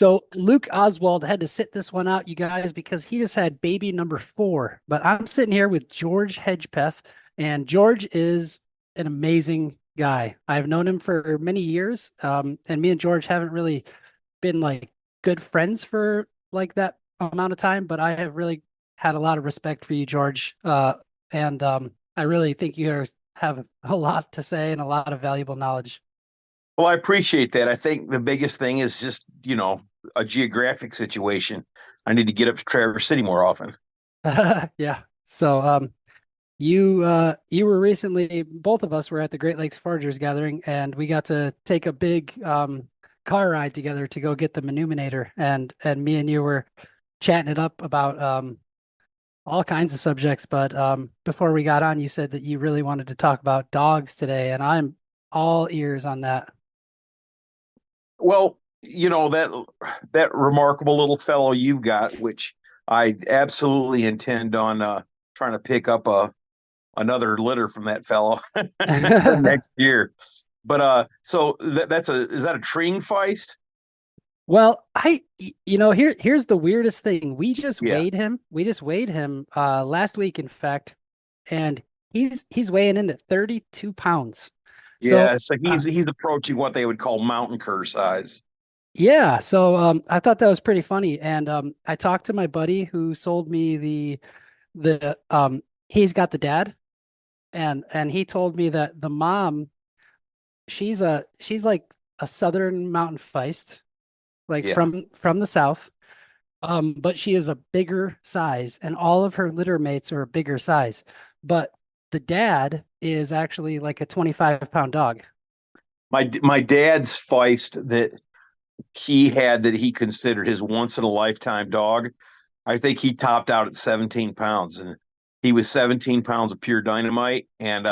So Luke Oswald had to sit this one out, you guys, because he just had baby number 4. But I'm sitting here with George Hedgepeth, and George is an amazing guy. I've known him for many years, and me and George haven't really been like good friends for like that amount of time, but I have really had a lot of respect for you, George. And I really think you have a lot to say and a lot of valuable knowledge. Well, I appreciate that. I think the biggest thing is just, a geographic situation. I need to get up to Traverse City more often. Yeah. So you were recently, both of us were at the Great Lakes Foragers Gathering, and we got to take a big car ride together to go get the Manuminator, and me and you were chatting it up about all kinds of subjects. But before we got on, you said that you really wanted to talk about dogs today, and I'm all ears on that. Well, that remarkable little fellow you've got, which I absolutely intend on trying to pick up another litter from that fellow next year. But so that's a is that a treeing feist? Well, here's the weirdest thing. We just Yeah. weighed him. We just weighed him last week, in fact, and he's weighing in at 32 pounds. Yeah, So so he's approaching what they would call mountain cur size. yeah, so I thought that was pretty funny. And I talked to my buddy who sold me the he's got the dad, and he told me that the mom, she's like a southern mountain feist, like Yeah. from the south. But she is a bigger size, and all of her litter mates are a bigger size. But the dad is actually like a 25-pound dog. My dad's feist that he had that he considered his once in a lifetime dog. I think he topped out at 17 pounds, and he was 17 pounds of pure dynamite. And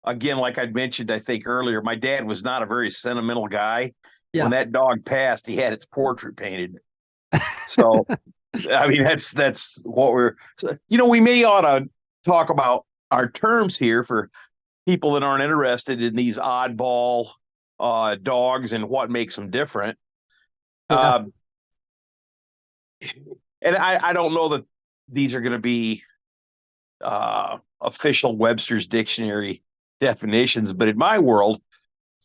again, like I'd mentioned, I think earlier, my dad was not a very sentimental guy. When Yeah. that dog passed, he had its portrait painted. So, I mean, that's what we're. So, we may ought to talk about our terms here for people that aren't interested in these oddball dogs and what makes them different. Yeah. Uh, and I don't know that these are going to be official Webster's dictionary definitions, but in my world,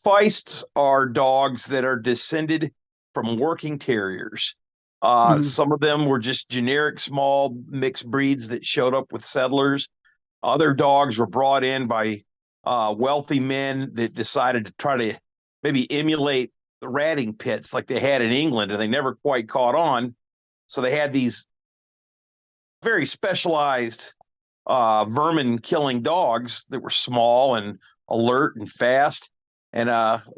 feists are dogs that are descended from working terriers. Mhm. Some of them were just generic small mixed breeds that showed up with settlers. Other dogs were brought in by wealthy men that decided to try to maybe emulate the ratting pits like they had in England, and they never quite caught on. So they had these very specialized vermin killing dogs that were small and alert and fast. And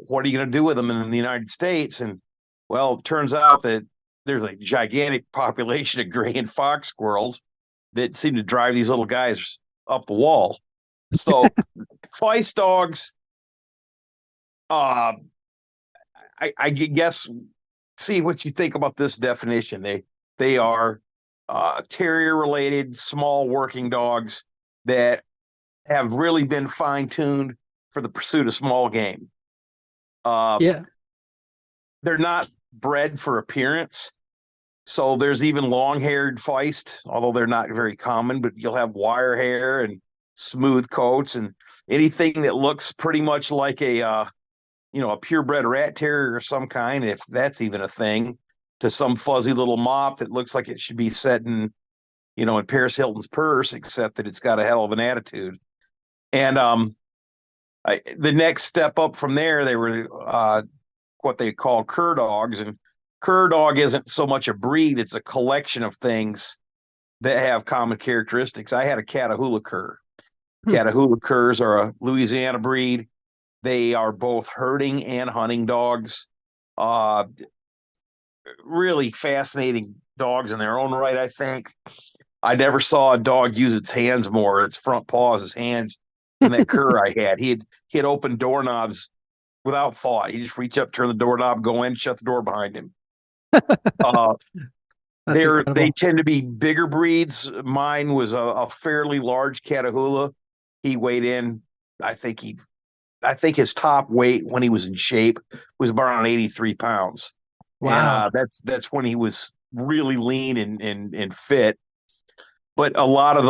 what are you going to do with them in the United States? And well, it turns out that there's a gigantic population of gray and fox squirrels that seem to drive these little guys up the wall. So feist dogs, uh, I guess, see what you think about this definition. They are terrier related small working dogs that have really been fine tuned for the pursuit of small game. Uh, Yeah. they're not bred for appearance. So there's even long haired feist, although they're not very common, but you'll have wire hair and smooth coats and anything that looks pretty much like a purebred rat terrier of some kind, if that's even a thing, to some fuzzy little mop that looks like it should be set in Paris Hilton's purse, except that it's got a hell of an attitude. And the next step up from there, they were what they call cur dogs, and cur dog isn't so much a breed; it's a collection of things that have common characteristics. I had a Catahoula cur. Hmm. Catahoula curs are a Louisiana breed. They are both herding and hunting dogs. Uh, really fascinating dogs in their own right, I think. I never saw a dog use its hands more, its front paws, his hands, than that cur I had. He'd open doorknobs without thought. He just reach up, turn the doorknob, go in, shut the door behind him. Uh, That's they incredible. tend to be bigger breeds. Mine was a fairly large Catahoula. He weighed in. I think he. I think his top weight when he was in shape was around 83 pounds. and Wow. that's when he was really lean and fit. But a lot of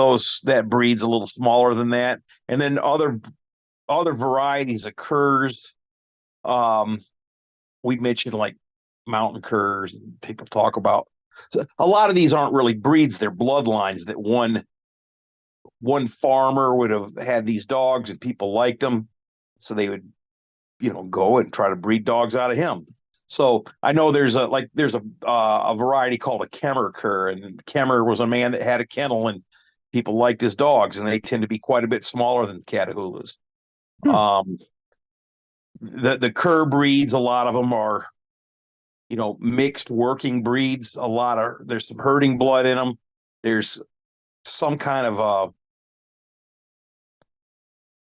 that breed's a little smaller than that, and then other varieties of curs. Um, we mentioned like mountain curs. People talk about, so a lot of these aren't really breeds; they're bloodlines that one farmer would have had these dogs and people liked them, so they would go and try to breed dogs out of him. So I know there's a variety called a Kemmer cur, and Kemmer was a man that had a kennel, and people liked his dogs, and they tend to be quite a bit smaller than Catahoulas. Hmm. Um, the cur breeds, a lot of them are mixed working breeds. There's some herding blood in them. There's some kind of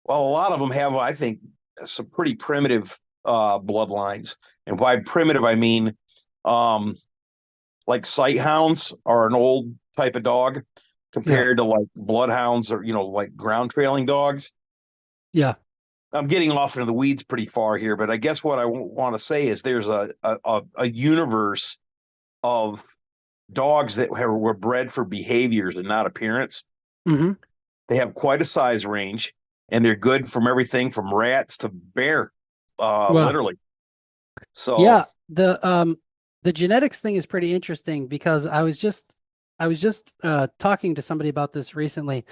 well, a lot of them have, I think, some pretty primitive bloodlines. And by primitive, I mean um, like sight hounds are an old type of dog Yeah. compared to like bloodhounds or like ground trailing dogs. Yeah. I'm getting off into the weeds pretty far here, but I guess what I want to say is there's a universe of dogs that were bred for behaviors and not appearance. Hmm. They have quite a size range, and they're good from everything from rats to bear, Well, literally. So yeah, the genetics thing is pretty interesting because I was just talking to somebody about this recently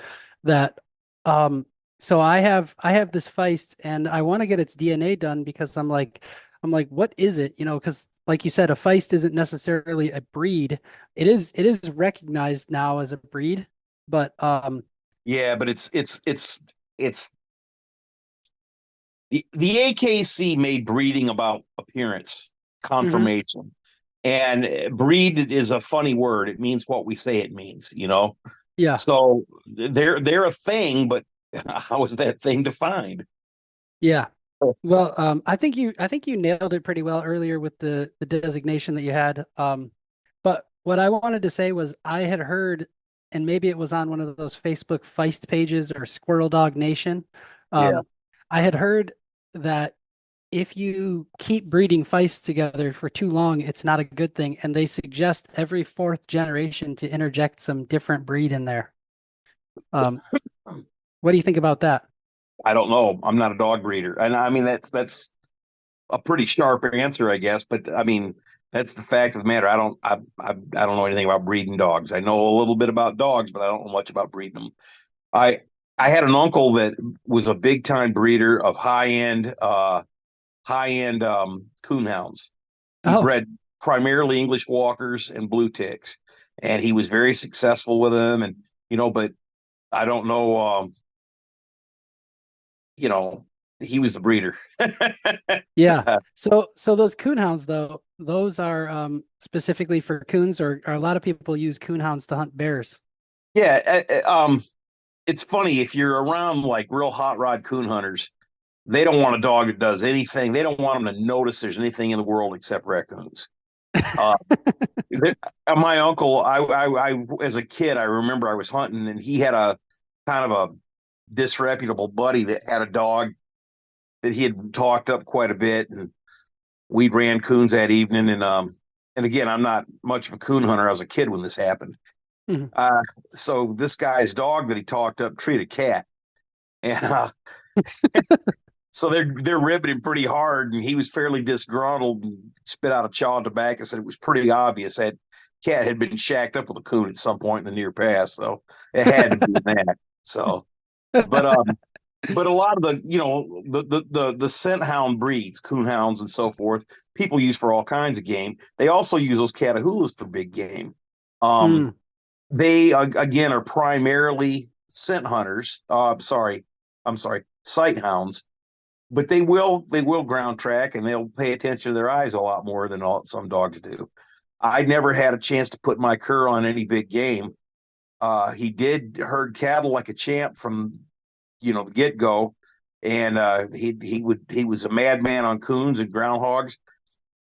that um so I have this feist and I want to get its DNA done because I'm like what is it? Because like you said, a feist isn't necessarily a breed. It is recognized now as a breed, but yeah, but it's the AKC made breeding about appearance, mhm, conformation, and breed is a funny word. It means what we say it means. yeah. So they're a thing, but how is that thing defined? Yeah. Well, I think you nailed it pretty well earlier with the designation that you had. But what I wanted to say was I had heard, and maybe it was on one of those Facebook Feist pages or Squirrel Dog Nation. Yeah. Um, I had heard that if you keep breeding Feists together for too long, it's not a good thing, and they suggest every fourth generation to interject some different breed in there. Um, what do you think about that? I don't know. I'm not a dog breeder, and I mean that's a pretty sharp answer, I guess. But I mean, that's the fact of the matter. I don't know anything about breeding dogs. I know a little bit about dogs, but I don't know much about breeding them. I I had an uncle that was a big time breeder of high end coonhounds. He Oh, bred primarily English walkers and blue ticks, and he was very successful with them. And but I don't know. You know, he was the breeder. yeah. So those coonhounds though, those are specifically for coons, or a lot of people use coonhounds to hunt bears. Yeah, it's funny if you're around like real hot rod coon hunters, they don't want a dog that does anything. They don't want them to notice there's anything in the world except raccoons. Uh, my uncle, as a kid, I remember I was hunting and he had a kind of a disreputable buddy that had a dog that he had talked up quite a bit, and we ran coons that evening. And again, I'm not much of a coon hunter. I was a kid when this happened. Mhm. Uh, so this guy's dog that he talked up treated a cat, and so they're ribbing him pretty hard, and he was fairly disgruntled and spit out a chaw of tobacco. Said it was pretty obvious that cat had been shacked up with a coon at some point in the near past, so it had to be that. So, but but a lot of the scent hound breeds, coon hounds and so forth, people use for all kinds of game. They also use those catahoulas for big game. Um, Mm, they again are primarily scent hunters. I'm sorry, sight hounds, but they will ground track and they'll pay attention to their eyes a lot more than some dogs do. I never had a chance to put my cur on any big game. He did herd cattle like a champ from the get go, and he was a madman on coons and groundhogs.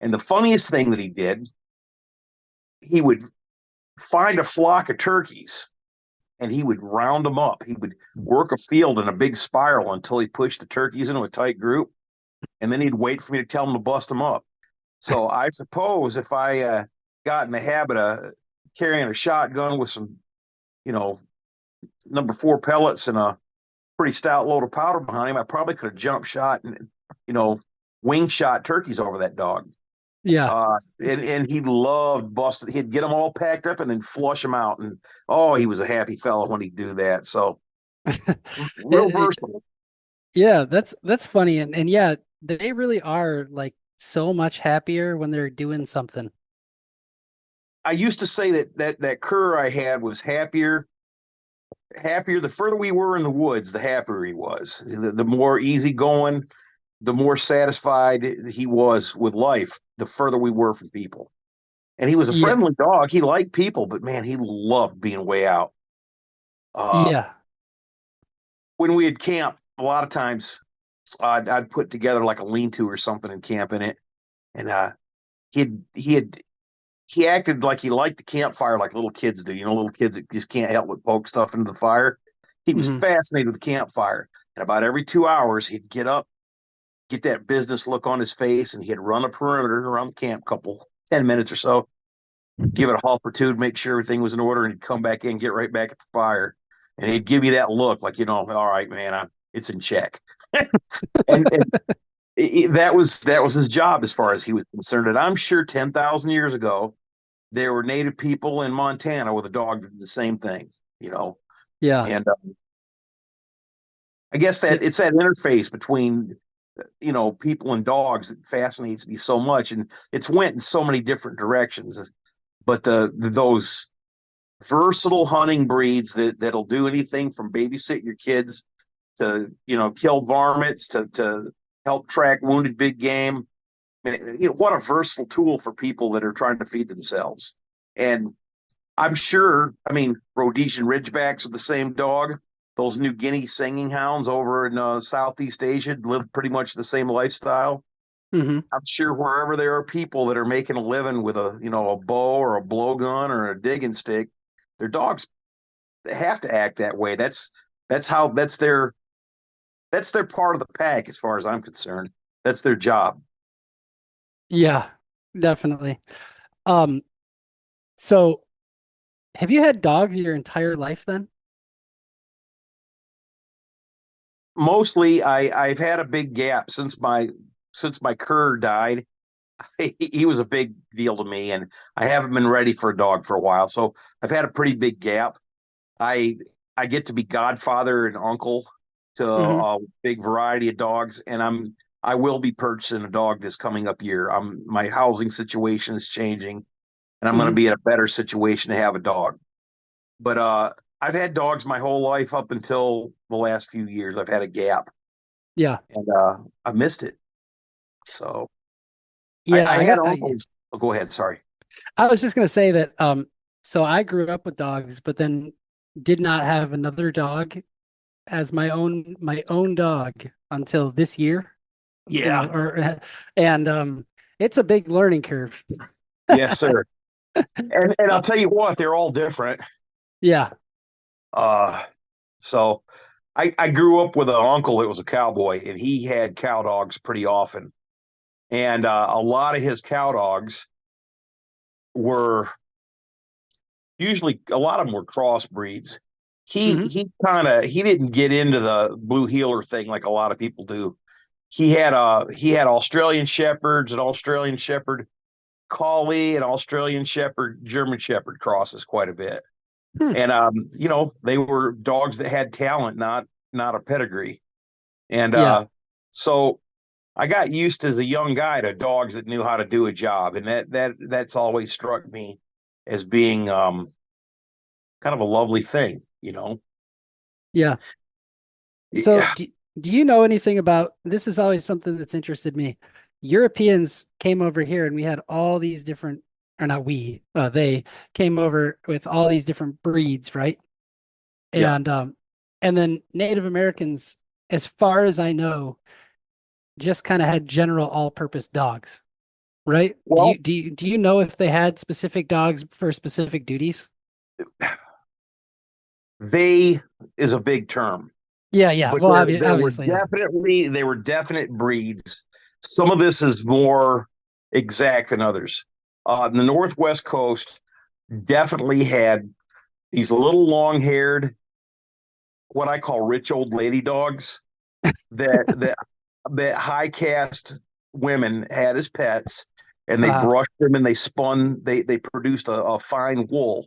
And the funniest thing that he did, he would find a flock of turkeys and he would round them up. He would work a field in a big spiral until he pushed the turkeys into a tight group, and then he'd wait for me to tell him to bust them up. So I suppose if I got in the habit of carrying a shotgun with some, you know, number four pellets and a pretty stout load of powder behind him, I probably could have jump shot and, you know, wing shot turkeys over that dog. Yeah. And he loved busting. He'd get them all packed up and then flush them out. And oh, he was a happy fellow when he'd do that. So real versatile. Yeah, that's funny. And yeah, they really are like so much happier when they're doing something. I used to say that cur I had was happier. The further we were in the woods, the happier he was. The more easygoing, the more satisfied he was with life. The further we were from people, and he was a Yeah. friendly dog. He liked people, but man, he loved being way out. Uh, Yeah. when we had camped, a lot of times I'd put together like a lean-to or something and camp in it, and he'd he had he acted like he liked the campfire like little kids do. You know, little kids that just can't help but poke stuff into the fire. He was Hmm. fascinated with the campfire, and about every 2 hours he'd get up, get that business look on his face, and he'd run a perimeter around the camp, couple 10 minutes or so, give it a halt or two to make sure everything was in order, and he'd come back in, get right back at the fire, and he'd give you that look like, all right, man, it's in check. And that was his job as far as he was concerned. And I'm sure 10,000 years ago there were native people in Montana with a dog that did the same thing, you know. Yeah. And I guess Yeah. that it's that interface between people and dogs that fascinates me so much, and it's went in so many different directions. But those versatile hunting breeds that'll do anything from babysit your kids to kill varmints to help track wounded big game. I mean, what a versatile tool for people that are trying to feed themselves. And I'm sure, I mean, Rhodesian Ridgebacks are the same dog. Those New Guinea singing hounds over in Southeast Asia live pretty much the same lifestyle. Hmm. I'm sure wherever there are people that are making a living with a bow or a blowgun or a digging stick, their dogs have to act that way. That's how that's their part of the pack as far as I'm concerned. That's their job. Yeah, definitely. Um, so have you had dogs your entire life then? Mostly I've had a big gap since my cur died. He was a big deal to me, and I haven't been ready for a dog for a while. So I've had a pretty big gap. I I get to be godfather and uncle to Hmm. a big variety of dogs, and I will be purchasing a dog this coming up year. My housing situation is changing, and I'm going to Hmm. be in a better situation to have a dog. But I've had dogs my whole life up until the last few years. I've had a gap, Yeah. and I missed it. So I, Yeah, I had uncles. Oh, go ahead. Sorry. I was just gonna say that so I grew up with dogs, but then did not have another dog as my own dog until this year, Yeah. or and it's a big learning curve. Yes, sir. And I'll tell you what, they're all different. Yeah. Uh, so I grew up with an uncle that was a cowboy, and he had cow dogs pretty often. And a lot of his cow dogs were usually a lot of them were crossbreeds. He Hmm. he didn't get into the blue heeler thing like a lot of people do. He had Australian shepherds, an Australian shepherd collie, an Australian shepherd, German shepherd crosses quite a bit. Hmm. And they were dogs that had talent, not a pedigree. And Yeah. so I got used as a young guy to dogs that knew how to do a job, and that's always struck me as being kind of a lovely thing. Yeah. So Yeah, do you know anything about this is always something that's interested me. Europeans came over here and we had all these different, or not we, they came over with all these different breeds, right? yeah. And then Native Americans, as far as I know, just kind of had general all-purpose dogs, right? Do Well, you do you do you know if they had specific dogs for specific duties? they is a big term, Yeah, yeah. but Well, there were obviously, yeah. definitely they were definite breeds. Some of this is more. exact than others. The Northwest coast definitely had these little long-haired, what I call rich old lady dogs that high caste women had as pets, and they Uh, brushed them and they spun. They produced a fine wool.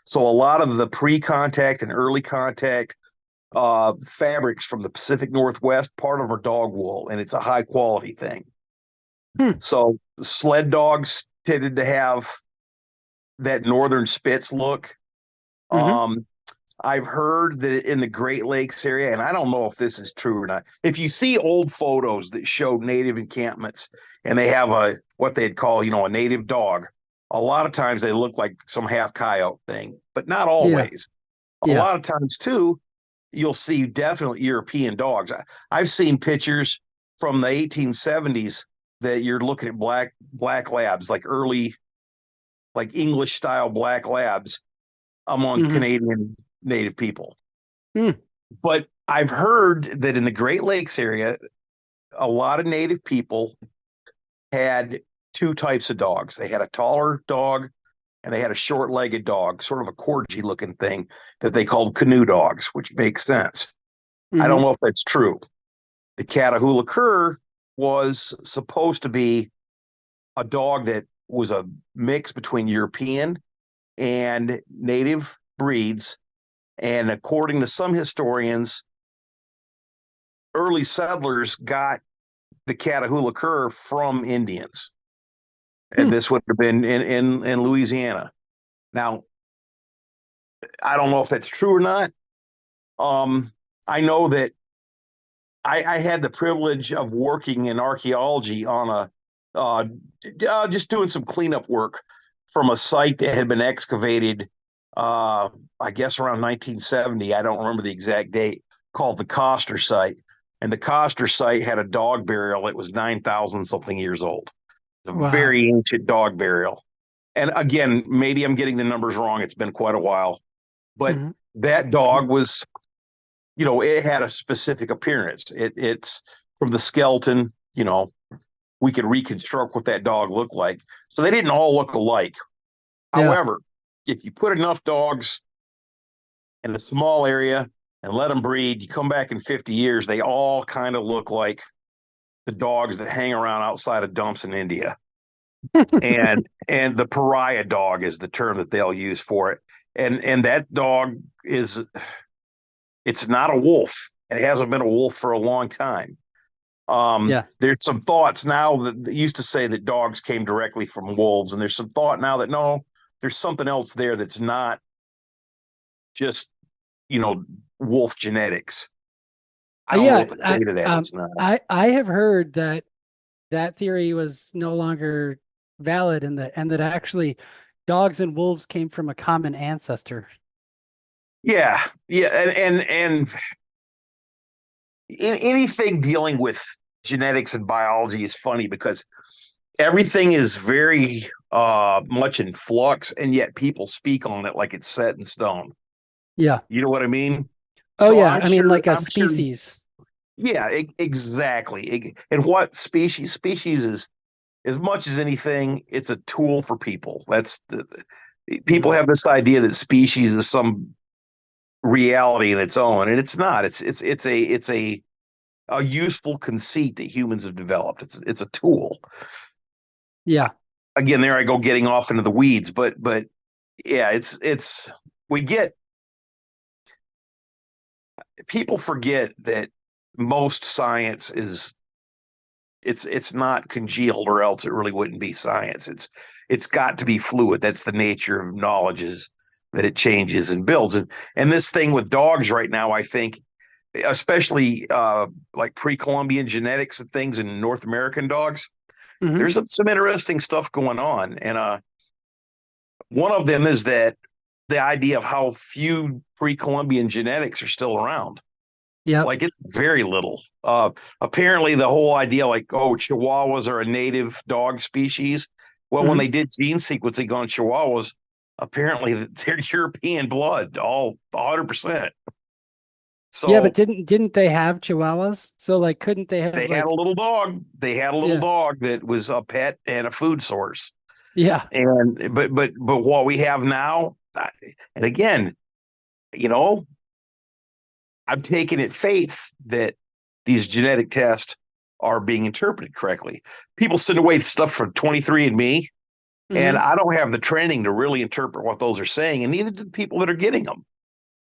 So a lot of the pre-contact and early contact fabrics from the Pacific Northwest, part of them are dog wool, and it's a high quality thing. hmm, So sled dogs tended to have that northern Spitz look. hmm. Um, I've heard that in the Great Lakes area, and I don't know if this is true or not. If you see old photos that show native encampments and they have a what they'd call, a native dog, a lot of times they look like some half coyote thing, but not Yeah, always. A yeah. lot of times too, you'll see definitely European dogs. I've seen pictures from the 1870s that you're looking at black labs, like early like English style black labs among Hmm. Canadian native people. Hmm. But I've heard that in the Great Lakes area, a lot of native people had two types of dogs. They had a taller dog and they had a short-legged dog, sort of a corgi looking thing that they called canoe dogs, which makes sense. I don't Hmm. know if that's true. The Catahoula cur was supposed to be a dog that was a mix between European and native breeds. And according to some historians, early settlers got the Catahoula cur from Indians. And Hmm. this would have been in Louisiana. Now, I don't know if that's true or not. I know that I had the privilege of working in archaeology on just doing some cleanup work from a site that had been excavated, I guess around 1970. I don't remember the exact date, called the Coster site. And the Coster site had a dog burial that was 9,000 something years old. A Wow. very ancient dog burial. And again, maybe I'm getting the numbers wrong. It's been quite a while, but Hmm. that dog was, it had a specific appearance. It's from the skeleton, we could reconstruct what that dog looked like. So they didn't all look alike. Yeah. However, if you put enough dogs in a small area and let them breed, you come back in 50 years, they all kind of look like the dogs that hang around outside of dumps in India. And the pariah dog is the term that they'll use for it. And that dog is it's not a wolf. It hasn't been a wolf for a long time. Yeah. There's some thoughts now that used to say that dogs came directly from wolves, and there's some thought now that no, there's something else there that's not just you know wolf genetics. I don't know Yeah. what to say to that. It's not. I have heard that that theory was no longer valid, and that actually dogs and wolves came from a common ancestor. Yeah, yeah, and anything dealing with genetics and biology is funny because everything is very much in flux, and yet people speak on it like it's set in stone. Yeah. You know what I mean? Oh So yeah. I'm I mean, sure. like a I'm sure. species. Yeah, exactly. And what species is, as much as anything, it's a tool for people. People Hmm. have this idea that species is some reality in its own, and it's not. It's a useful conceit that humans have developed. It's a tool. Yeah. Again, there I go getting off into the weeds, but yeah, it's we get people forget that most science is it's not congealed or else it really wouldn't be science. It's got to be fluid. That's the nature of knowledge is that it changes and builds. And this thing with dogs right now, I think, especially like pre-Columbian genetics and things in North American dogs, Hmm. there's some interesting stuff going on. And one of them is that the idea of how few pre-Columbian genetics are still around. Yep. Like it's very little. Apparently, the whole idea, like, oh, Chihuahuas are a native dog species. Well, when Hmm. they did gene sequencing on Chihuahuas, apparently they're European blood, all 100%. Yeah, but So didn't they have Chihuahuas? So like, couldn't they have they had a like, little dog. They had a little yeah, dog that was a pet and a food source. yeah, And but what we have now, and again, you know, I'm taking it faith that these genetic tests are being interpreted correctly. People send away stuff from 23andMe, and hmm I don't have the training to really interpret what those are saying, and neither do the people that are getting them.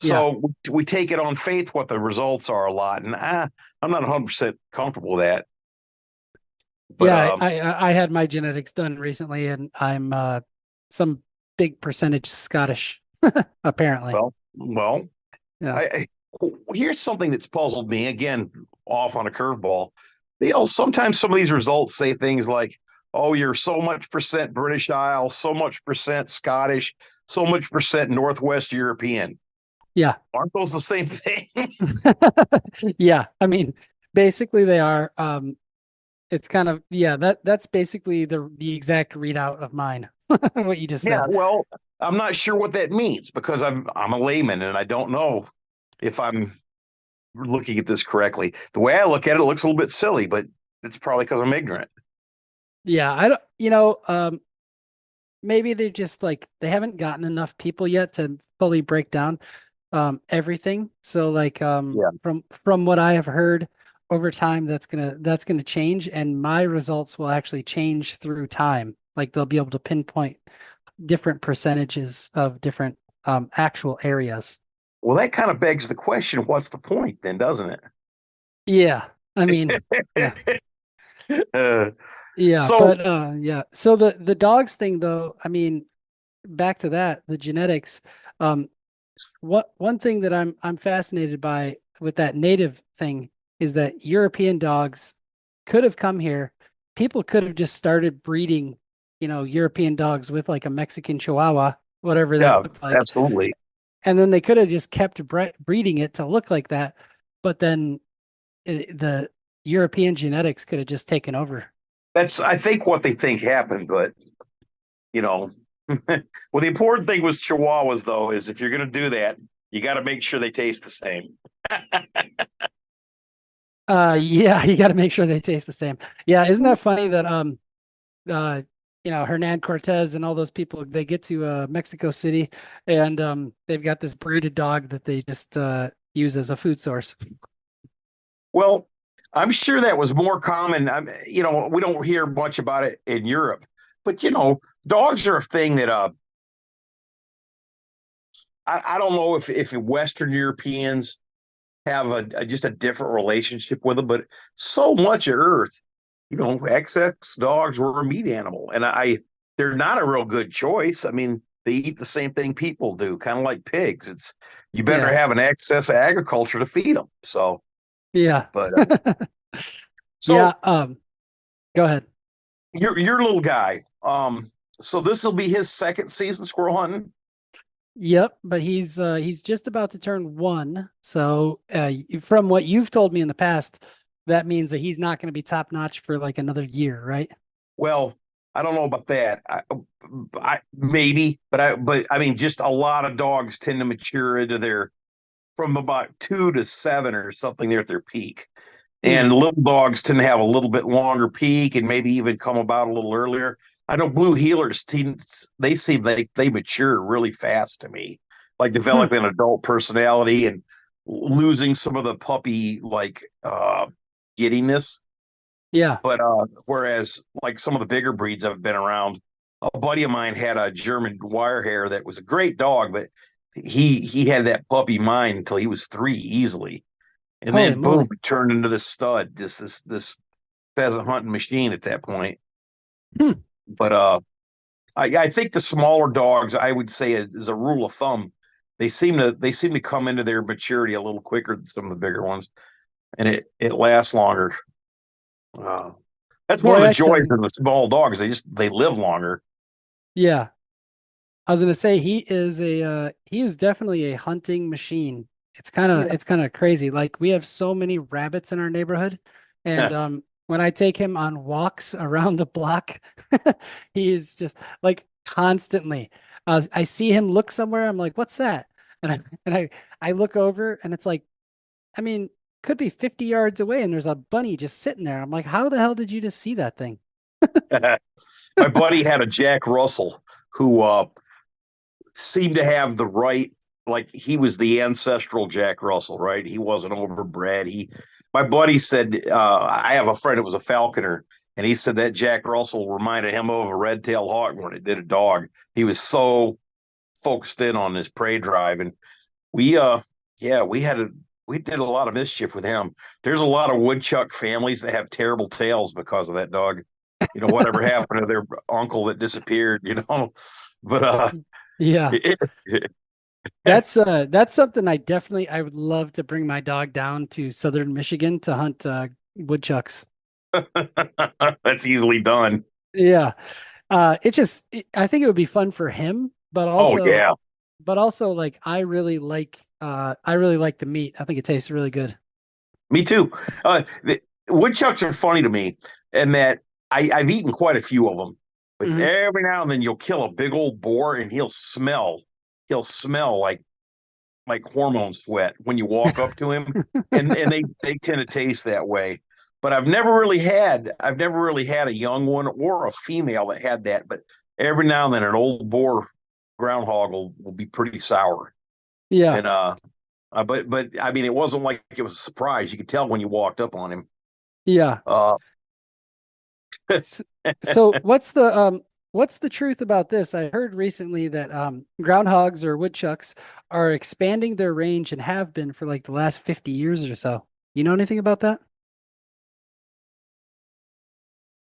yeah, So we take it on faith what the results are a lot, and I'm not 100% comfortable with that. But yeah. I had my genetics done recently, and I'm some big percentage Scottish, apparently. well, Yeah, here's something that's puzzled me again, off on a curveball. Sometimes some of these results say things like, "Oh, you're so much percent British Isles, so much percent Scottish, so much percent Northwest European." yeah, Aren't those the same thing? yeah. I mean, basically they are. It's kind of yeah. That's basically the exact readout of mine. What you just Yeah. said. Well, I'm not sure what that means because I'm a layman and I don't know if I'm looking at this correctly. The way I look at it, it looks a little bit silly, but it's probably because I'm ignorant. Yeah, I don't. Maybe they just like they haven't gotten enough people yet to fully break down everything. So like Yeah. from what I have heard over time, that's gonna change, and my results will actually change through time. Like they'll be able to pinpoint different percentages of different actual areas. Well, that kind of begs the question, what's the point then, doesn't Yeah. I mean, yeah. it? uh, Yeah, so, but yeah. So the dogs thing though, I mean, back to that, the genetics. Um, what one thing that I'm fascinated by with that native thing is that European dogs could have come here. People could have just started breeding, European dogs with like a Mexican Chihuahua, whatever that yeah, looks like, absolutely. and then they could have just kept breeding it to look like that. But then the European genetics could have just taken over. That's, I think, what they think happened. But, you know, well, the important thing was Chihuahuas, though, is if you're going to do that, you got to make sure they taste the same. Yeah, you got to make sure they taste the same. Yeah, isn't that funny that uh Hernan Cortez and all those people they get to Mexico City and they've got this breeded dog that they just use as a food source. Well, I'm sure that was more common. We don't hear much about it in Europe, but dogs are a thing that I don't know if Western Europeans have just a different relationship with them, but so much of Earth, XX dogs were a meat animal, and they're not a real good choice. I mean, they eat the same thing people do, kind of like pigs. It's you better Yeah. have an excess of agriculture to feed them. So, Yeah. but Yeah, so go ahead. your little guy, so this will be his second season squirrel hunting. Yep, but he's just about to turn 1. So, from what you've told me in the past, that means that he's not going to be top notch for like another year, right? Well, I don't know about that. I maybe, but I mean, just a lot of dogs tend to mature into their from about 2 to 7 or something. They're at their peak, and Hmm. little dogs tend to have a little bit longer peak and maybe even come about a little earlier. I know blue heelers teams, they seem they mature really fast to me, like Hmm. developing an adult personality and losing some of the puppy like giddiness. Yeah. But whereas like some of the bigger breeds I've been around, a buddy of mine had a German wire hair that was a great dog, but he had that puppy mind until he was 3 easily, and Holy then boom, moly. it turned into this stud, this pheasant hunting machine at that point. Hmm. But I think the smaller dogs, I would say, as a rule of thumb, they seem to come into their maturity a little quicker than some of the bigger ones, and it lasts longer. Uh, that's one of Boy, the I joys tell of you. the small dogs. They live longer. Yeah. I was gonna say he is definitely a hunting machine. Yeah. It's kind of crazy. Like we have so many rabbits in our neighborhood, and when I take him on walks around the block, he is just like constantly. I see him look somewhere. I'm like, "What's that?" And I look over, and it's like I mean, could be 50 yards away and there's a bunny just sitting there. I'm like, how the hell did you just see that thing? My buddy had a Jack Russell who seemed to have the right, like he was the ancestral Jack Russell, right? He wasn't overbred. My buddy said, I have a friend that was a falconer, and he said that Jack Russell reminded him of a red-tailed hawk when it did a dog. He was so focused in on his prey drive, and we, yeah, we did a lot of mischief with him. There's a lot of woodchuck families that have terrible tails because of that dog. You know, whatever happened to their uncle that disappeared, you know? But Yeah. it, it, That's something I would love to bring my dog down to southern Michigan to hunt woodchucks. that's easily done. Yeah. I think it would be fun for him, Oh yeah, but also like I really like the meat. I think it tastes really good. me too. The woodchucks are funny to me, and that I've eaten quite a few of them. But Hmm. every now and then you'll kill a big old boar, and he'll smell like hormone sweat when you walk up to him, and they tend to taste that way. But I've never really had a young one or a female that had that. But every now and then an old boar groundhog will be pretty sour. Yeah. And but I mean, it wasn't like it was a surprise. You could tell when you walked up on him. Yeah. Uh, S- So what's the truth about this? I heard recently that groundhogs or woodchucks are expanding their range and have been for like the last 50 years or so. You know anything about that?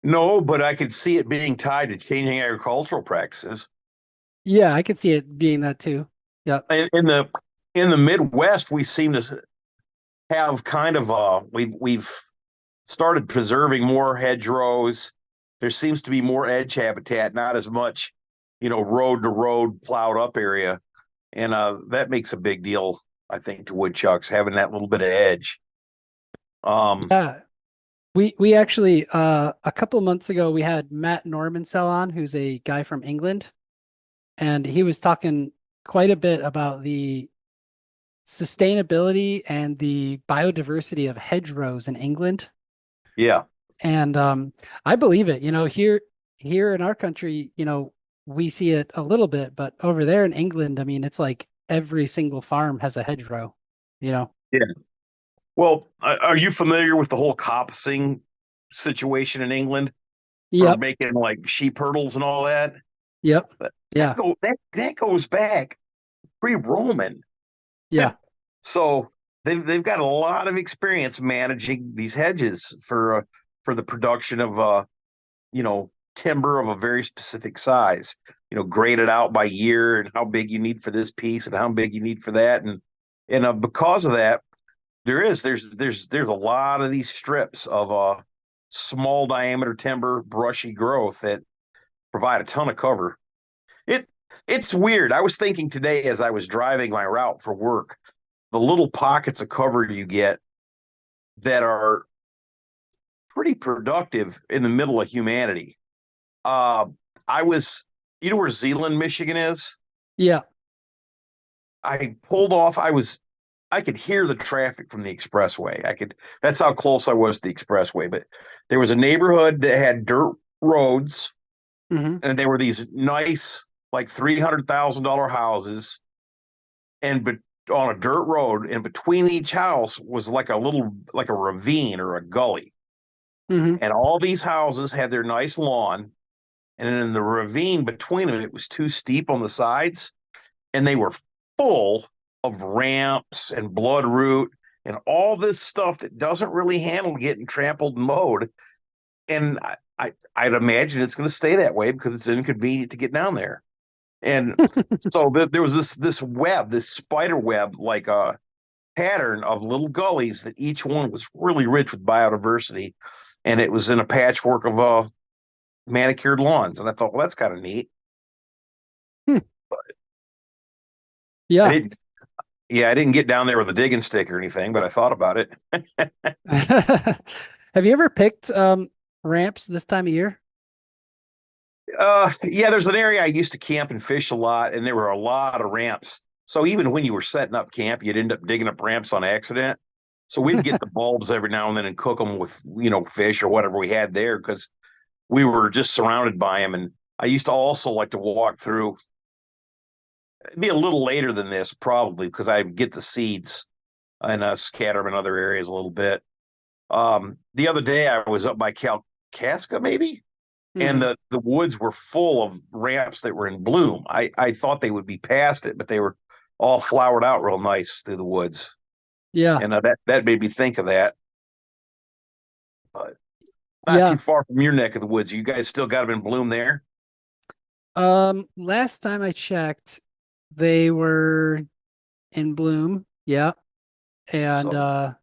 no, but I could see it being tied to changing agricultural practices. Yeah, I could see it being that too. Yep. In the Midwest, we seem to have kind of we've started preserving more hedgerows. There seems to be more edge habitat, not as much, road to road plowed up area, and that makes a big deal, I think, to woodchucks having that little bit of edge. Um, Yeah. We actually a couple of months ago we had Matt Normansell on, who's a guy from England, and he was talking quite a bit about the sustainability and the biodiversity of hedgerows in England. yeah, And I believe it. Here in our country, we see it a little bit, but over there in England, I mean, it's like every single farm has a hedgerow, you know. yeah. Well, are you familiar with the whole coppicing situation in England for Yep. making like sheep hurdles and all that? Yep. That Yeah. that goes back pre-Roman. Yeah. So they've got a lot of experience managing these hedges for the production of timber of a very specific size. Graded out by year and how big you need for this piece and how big you need for that, and because of that, there's a lot of these strips of small diameter timber, brushy growth that provide a ton of cover. It it's weird. I was thinking today as I was driving my route for work, the little pockets of cover you get that are pretty productive in the middle of humanity. Uh, I was, you know where Zeeland, Michigan is? Yeah. I pulled off. I could hear the traffic from the expressway. that's how close I was to the expressway. But there was a neighborhood that had dirt roads, Hmm. and there were these nice, like $300,000 houses, and but on a dirt road, and between each house was like a ravine or a gully, Hmm. and all these houses had their nice lawn, and in the ravine between them, it was too steep on the sides, and they were full of ramps and bloodroot and all this stuff that doesn't really handle getting trampled and mowed. And I'd imagine it's going to stay that way because it's inconvenient to get down there. And so there was this spider web, like a pattern of little gullies that each one was really rich with biodiversity. And it was in a patchwork of manicured lawns. And I thought, well, that's kind of neat. I Yeah. didn't, yeah, I didn't get down there with a digging stick or anything, but I thought about it. Have you ever picked ramps this time of year? Yeah, there's an area I used to camp and fish a lot, and there were a lot of ramps. So even when you were setting up camp, you'd end up digging up ramps on accident. So we'd get the bulbs every now and then and cook them with, fish or whatever we had there because we were just surrounded by them. And I used to also like to walk through. It'd be a little later than this probably because I get the seeds and scatter them in other areas a little bit. The other day I was up by Kalkaska maybe, and Hmm. the woods were full of ramps that were in bloom. I thought they would be past it, but they were all flowered out real nice through the woods, Yeah. and that made me think of that. But not too Yeah. far from your neck of the woods. You guys still got them in bloom there? Last time I checked, they were in bloom. Yeah. And So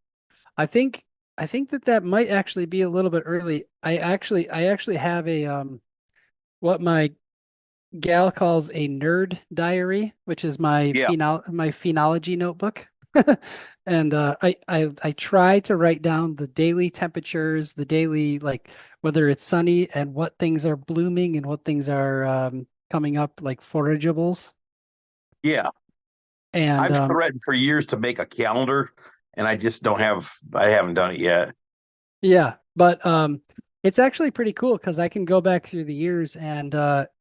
I think I think that that might actually be a little bit early. I actually have a what my gal calls a nerd diary, which is yeah, my phenology notebook. And I try to write down the daily temperatures, the daily like whether it's sunny and what things are blooming and what things are coming up like forageables. yeah. And I've threatened for years to make a calendar, and I just don't have. I haven't done it yet. yeah, but it's actually pretty cool because I can go back through the years and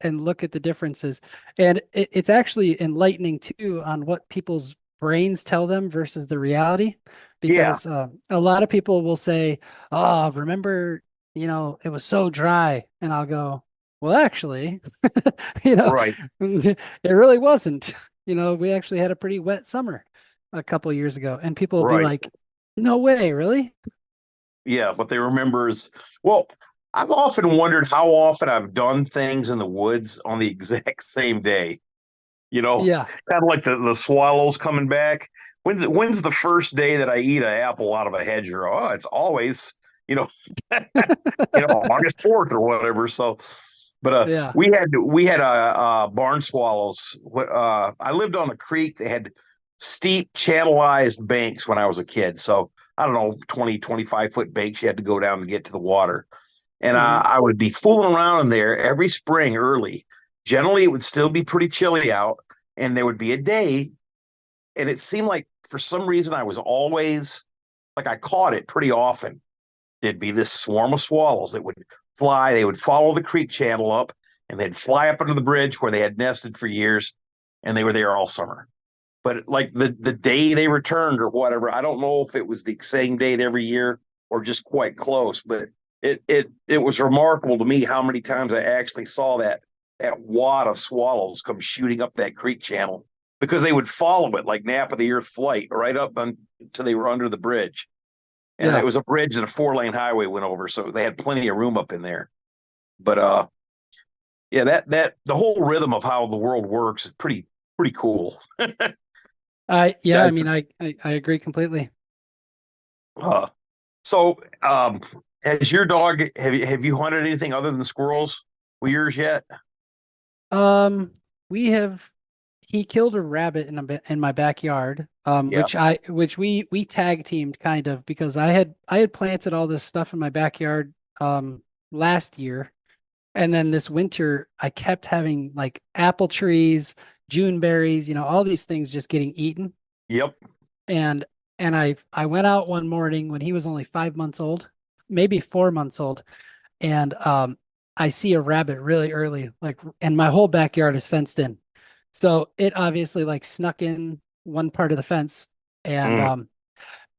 look at the differences. And it's actually enlightening too on what people's brains tell them versus the reality. Yeah, Because a lot of people will say, "Oh, remember, it was so dry." And I'll go, "Well, actually, you know, right, it really wasn't. We actually had a pretty wet summer a couple years ago." And people will be right. like, "No way, really?" Yeah, what they remember is, well, I've often wondered how often I've done things in the woods on the exact same day. You know, Yeah. kind of like the swallows coming back. When's the first day that I eat an apple out of a hedgerow? Oh, it's always, you know, August 4th or whatever. So, but Yeah. we had barn swallows. I lived on a creek. They had steep channelized banks when I was a kid. So I don't know, 20, 25 foot banks you had to go down to get to the water. And Hmm. I would be fooling around in there every spring early. Generally, it would still be pretty chilly out, and there would be a day, and it seemed like for some reason I was always like I caught it pretty often. There'd be this swarm of swallows that would fly. They would follow the creek channel up, and they'd fly up under the bridge where they had nested for years, and they were there all summer. But like the day they returned or whatever, I don't know if it was the same date every year or just quite close, but it was remarkable to me how many times I actually saw that wad of swallows come shooting up that creek channel because they would follow it like nap of the earth flight right up until they were under the bridge. And it Yeah. was a bridge that a 4 lane highway went over, so they had plenty of room up in there. But yeah, that the whole rhythm of how the world works is pretty cool. Yeah, I Guys, mean, I agree completely. uh, so has your dog have you hunted anything other than squirrels with yours yet? Um, we have he killed a rabbit in my backyard, Yeah. which we tag teamed kind of because I had planted all this stuff in my backyard last year, and then this winter I kept having like apple trees, June berries, all these things just getting eaten. Yep. And I went out one morning when he was only 5 months old, maybe 4 months old, and I see a rabbit really early, like, and my whole backyard is fenced in. So it obviously like snuck in one part of the fence, and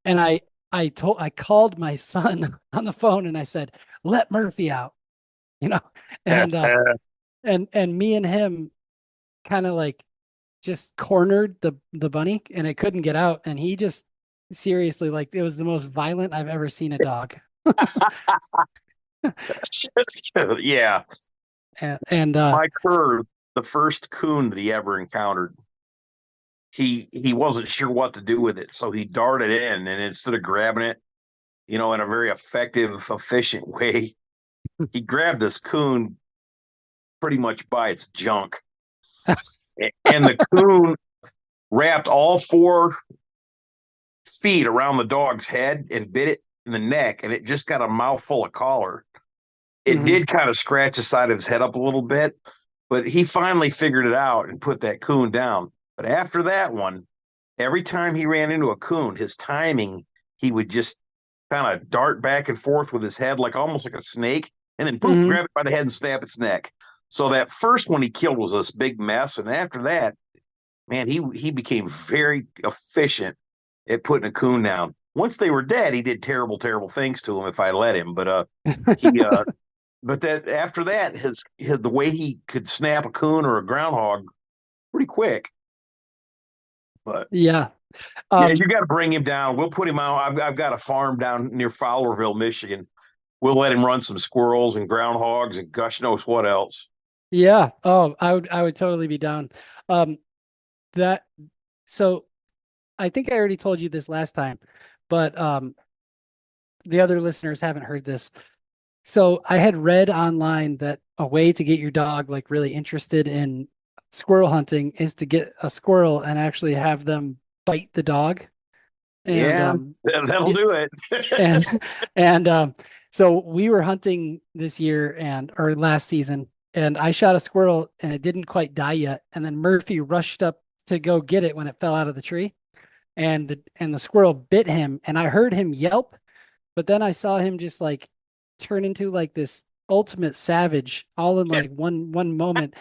Mm. I called my son on the phone and I said, "Let Murphy out," you know, and and me and him kind of like just cornered the bunny and it couldn't get out, and he just seriously like it was the most violent I've ever seen a dog. Yeah. And My curve, the first coon that he ever encountered, he wasn't sure what to do with it, so he darted in, and instead of grabbing it, in a very effective, efficient way, he grabbed this coon pretty much by its junk, and the coon wrapped all 4 feet around the dog's head and bit it in the neck, and it just got a mouthful of collar. It mhm, did kind of scratch the side of his head up a little bit, but he finally figured it out and put that coon down. But after that one, every time he ran into a coon, his timing he would just kind of dart back and forth with his head, like almost like a snake, and then poof, Hmm. grab it by the head and snap its neck. So that first one he killed was this big mess, and after that, man, he became very efficient at putting a coon down. Once they were dead, he did terrible things to him if I let him. He but that after that, his the way he could snap a coon or a groundhog pretty quick. But Yeah. yeah, Um, you got to bring him down. We'll put him out. I've got a farm down near Fowlerville, Michigan. We'll let him run some squirrels and groundhogs and gosh knows what else. yeah. Oh, I would totally be down. Um, that so I think I already told you this last time, but the other listeners haven't heard this. So I had read online that a way to get your dog like really interested in squirrel hunting is to get a squirrel and actually have them bite the dog. And Yeah, that'll yeah, do it. and and so we were hunting this year and or last season, and I shot a squirrel and it didn't quite die yet. And then Murphy rushed up to go get it when it fell out of the tree, and the squirrel bit him, and I heard him yelp, but then I saw him just like turn into like this ultimate savage all in like one moment,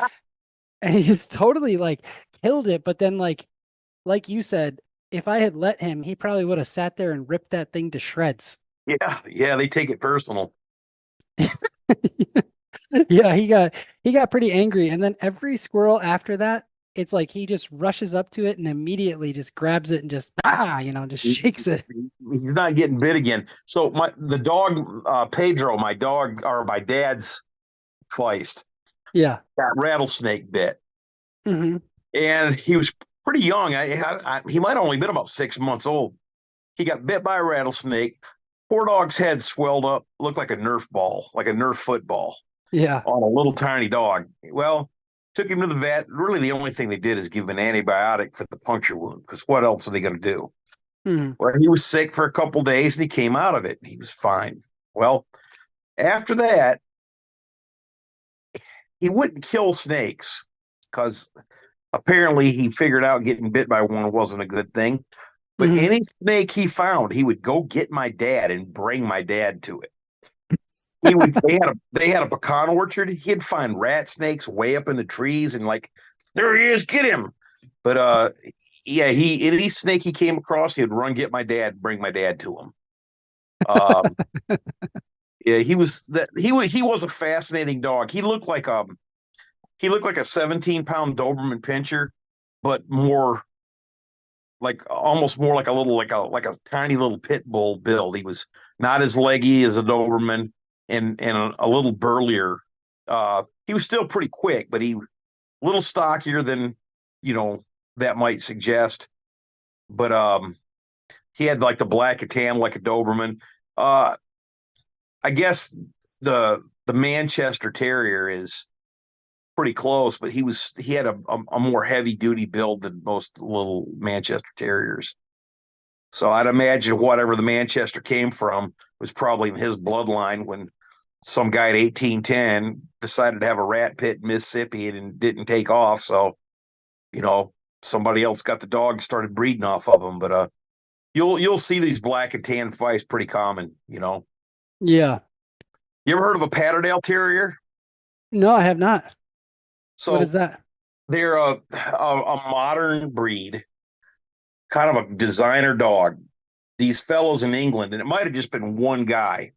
and he just totally like killed it. But then like you said, if I had let him, he probably would have sat there and ripped that thing to shreds. Yeah, they take it personal. Yeah, he got pretty angry, and then every squirrel after that, it's like he just rushes up to it and immediately just grabs it and just just shakes it. He's not getting bit again. So the dog Pedro, my dog or my dad's Feist, Yeah. got rattlesnake bit, Hmm. and he was pretty young. He might have only been about 6 months old. He got bit by a rattlesnake. Poor dog's head swelled up, looked like a Nerf ball, like a Nerf football Yeah. on a little tiny dog. Well, took him to the vet. Really, the only thing they did is give him an antibiotic for the puncture wound, because what else are they going to do? Hmm. Well, he was sick for a couple days and he came out of it. He was fine. Well, after that, he wouldn't kill snakes because apparently he figured out getting bit by one wasn't a good thing. But Hmm. any snake he found, he would go get my dad and bring my dad to it. He would they had a pecan orchard. He'd find rat snakes way up in the trees and like, there he is, get him. But yeah, he any snake he came across, he'd run get my dad, bring my dad to him. Um, yeah, he was a fascinating dog. He looked like a 17-pound Doberman Pinscher, but more like almost more like a little like a tiny little pit bull build. He was not as leggy as a Doberman and a little burlier. He was still pretty quick, but he a little stockier than you know that might suggest. But he had like the black and tan like a Doberman. Uh, I guess the Manchester Terrier is pretty close, but he had a more heavy duty build than most little Manchester Terriers. So I'd imagine whatever the Manchester came from was probably in his bloodline when some guy at 1810 decided to have a rat pit in Mississippi and didn't take off. So, you know, somebody else got the dog and started breeding off of them. But you'll see these black and tan fights pretty common. Yeah. You ever heard of a Patterdale Terrier? No, I have not. What is So that? they're a modern breed, kind of a designer dog. These fellows in England, and it might have just been one guy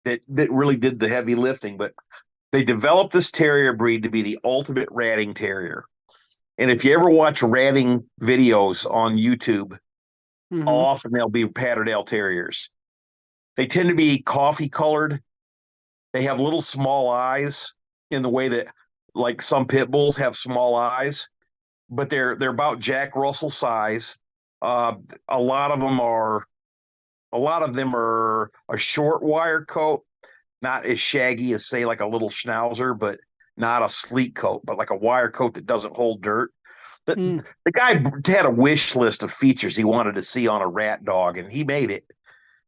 that really did the heavy lifting, but they developed this terrier breed to be the ultimate ratting terrier. And if you ever watch ratting videos on YouTube, Hmm. often they'll be Patterdale Terriers. They tend to be coffee colored. They have little small eyes in the way that like some pit bulls have small eyes, but they're about Jack Russell size. Uh, a lot of them are a lot of them are a short wire coat, not as shaggy as say like a little schnauzer, but not a sleek coat, but like a wire coat that doesn't hold dirt. The, Mm. the guy had a wish list of features he wanted to see on a rat dog, and he made it.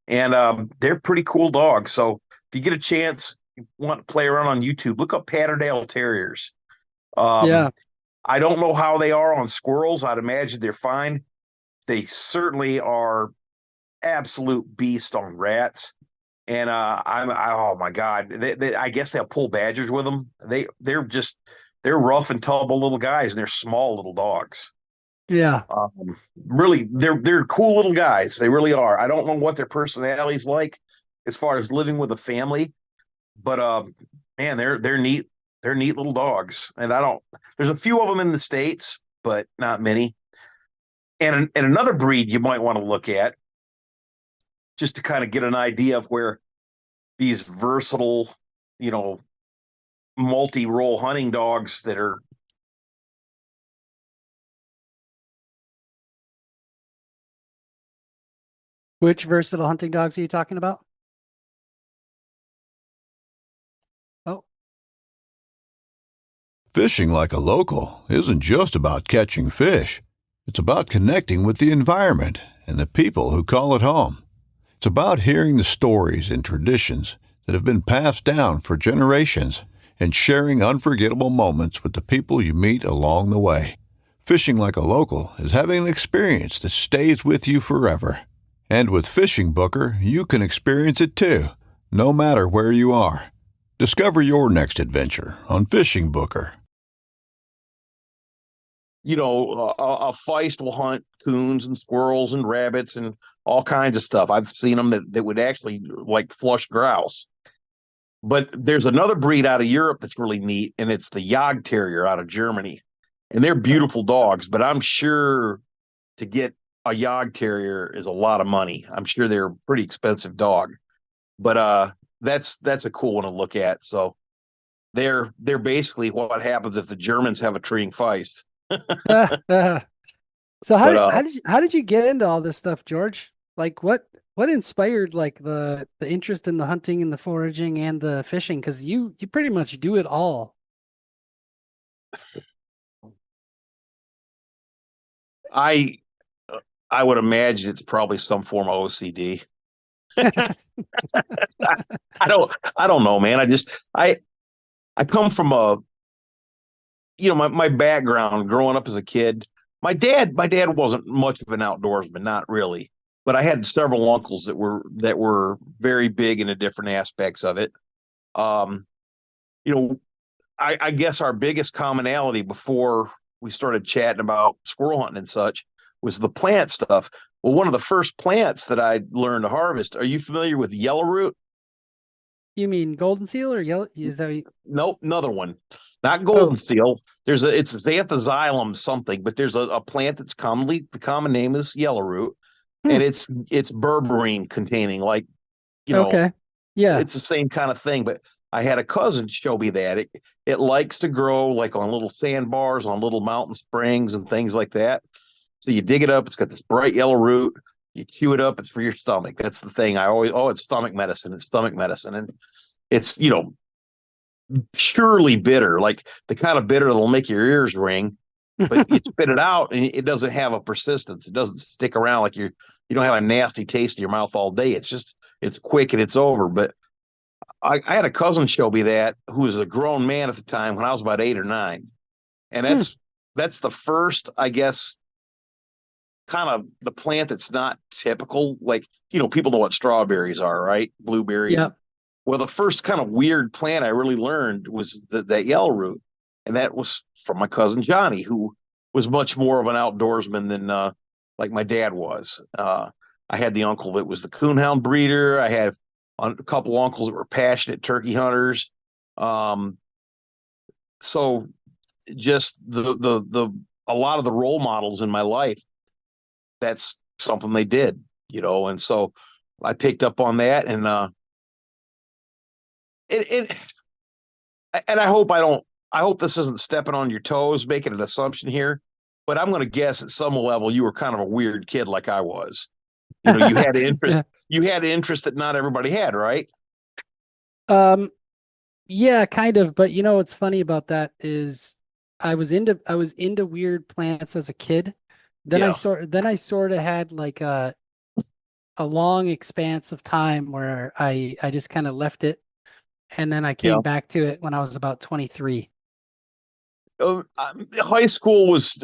And they're pretty cool dogs. So if you get a chance, you want to play around on YouTube, look up Patterdale Terriers. Um, Yeah. I don't know how they are on squirrels. I'd imagine they're fine. They certainly are absolute beast on rats. And oh my God, I guess they'll pull badgers with them. They're rough and tumble little guys, and they're small little dogs. Yeah. Really, they're cool little guys. They really are. I don't know what their personality's like as far as living with a family, but man, they're neat. They're neat little dogs. And I don't. There's a few of them in the States, but not many. And another breed you might want to look at, just to kind of get an idea of where these versatile, you know, multi-role hunting dogs that are. Which versatile hunting dogs are you talking about? Oh, Fishing like a local isn't just about catching fish. It's about connecting with the environment and the people who call it home. It's about hearing the stories and traditions that have been passed down for generations and sharing unforgettable moments with the people you meet along the way. Fishing like a local is having an experience that stays with you forever. And with Fishing Booker, you can experience it too, no matter where you are. Discover your next adventure on Fishing Booker. A feist will hunt coons and squirrels and rabbits and all kinds of stuff. I've seen them that would actually like flush grouse. But there's another breed out of Europe that's really neat, and it's the Jagd Terrier out of Germany. And they're beautiful dogs, but I'm sure to get a Jagd Terrier is a lot of money. I'm sure they're a pretty expensive dog. But that's a cool one to look at. So they're basically what happens if the Germans have a treating feist. So But how did you get into all this stuff, George? Like what inspired like the interest in the hunting and the foraging and the fishing? Because you pretty much do it all. I I would imagine it's probably some form of OCD. I don't know, man. I come from my background growing up as a kid. My dad wasn't much of an outdoorsman, not really. But I had several uncles that were very big into different aspects of it. Um, you know, I guess our biggest commonality before we started chatting about squirrel hunting and such was the plant stuff. Well, one of the first plants that I learned to harvest. Are you familiar with yellow root? You mean golden seal or yellow? Is that Nope, another one. Not oh, golden seal. It's xanthozylum something, but there's a plant that's the common name is yellow root, hmm, and it's berberine containing, like, you know, okay. Yeah. it's the same kind of thing. But I had a cousin show me that it likes to grow like on little sandbars, on little mountain springs and things like that. So you dig it up, it's got this bright yellow root. You chew it up, it's for your stomach. That's the thing. It's stomach medicine. It's stomach medicine. And it's, surely bitter, like the kind of bitter that'll make your ears ring, but you spit it out and it doesn't have a persistence. It doesn't stick around like you don't have a nasty taste in your mouth all day. It's quick and it's over. But I had a cousin show me that, who was a grown man at the time when I was about 8 or 9. And Hmm, that's the first, I guess, kind of the plant that's not typical. Like, people know what strawberries are, right? Blueberries. yeah. Well, the first kind of weird plant I really learned was that yellow root. And that was from my cousin Johnny, who was much more of an outdoorsman than like my dad was. I had the uncle that was the coonhound breeder. I had a couple uncles that were passionate turkey hunters. Um, so just the a lot of the role models in my life, that's something they did, and so I picked up on that. And it and I hope this isn't stepping on your toes, making an assumption here, but I'm going to guess at some level you were kind of a weird kid like I was. You had interest, Yeah. that not everybody had, right? Um, yeah, kind of. But what's funny about that is I was into weird plants as a kid. Yeah. Then I sort of had like a long expanse of time where I just kind of left it, and then I Yeah. came back to it when I was about 23. High school was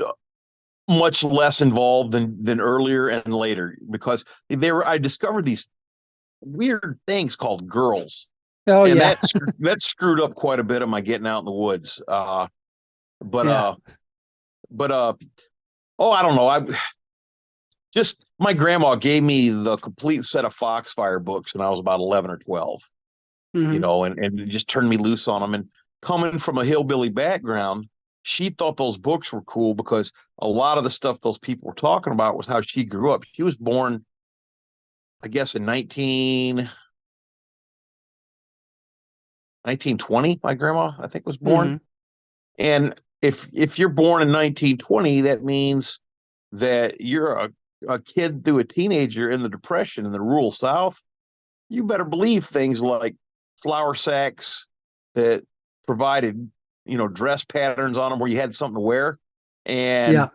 much less involved than earlier and later, because I discovered these weird things called girls, Oh and yeah. that screwed up quite a bit of my getting out in the woods. But Yeah. but oh, I don't know. I just My grandma gave me the complete set of Foxfire books when I was about 11 or 12, Hmm. and it just turned me loose on them. And coming from a hillbilly background, she thought those books were cool because a lot of the stuff those people were talking about was how she grew up. She was born, I guess, in 1920. My grandma, I think, was born. Hmm. And if you're born in 1920, that means that you're a kid through a teenager in the Depression in the rural South. You better believe things like flour sacks that provided, dress patterns on them where you had something to wear, and Yeah.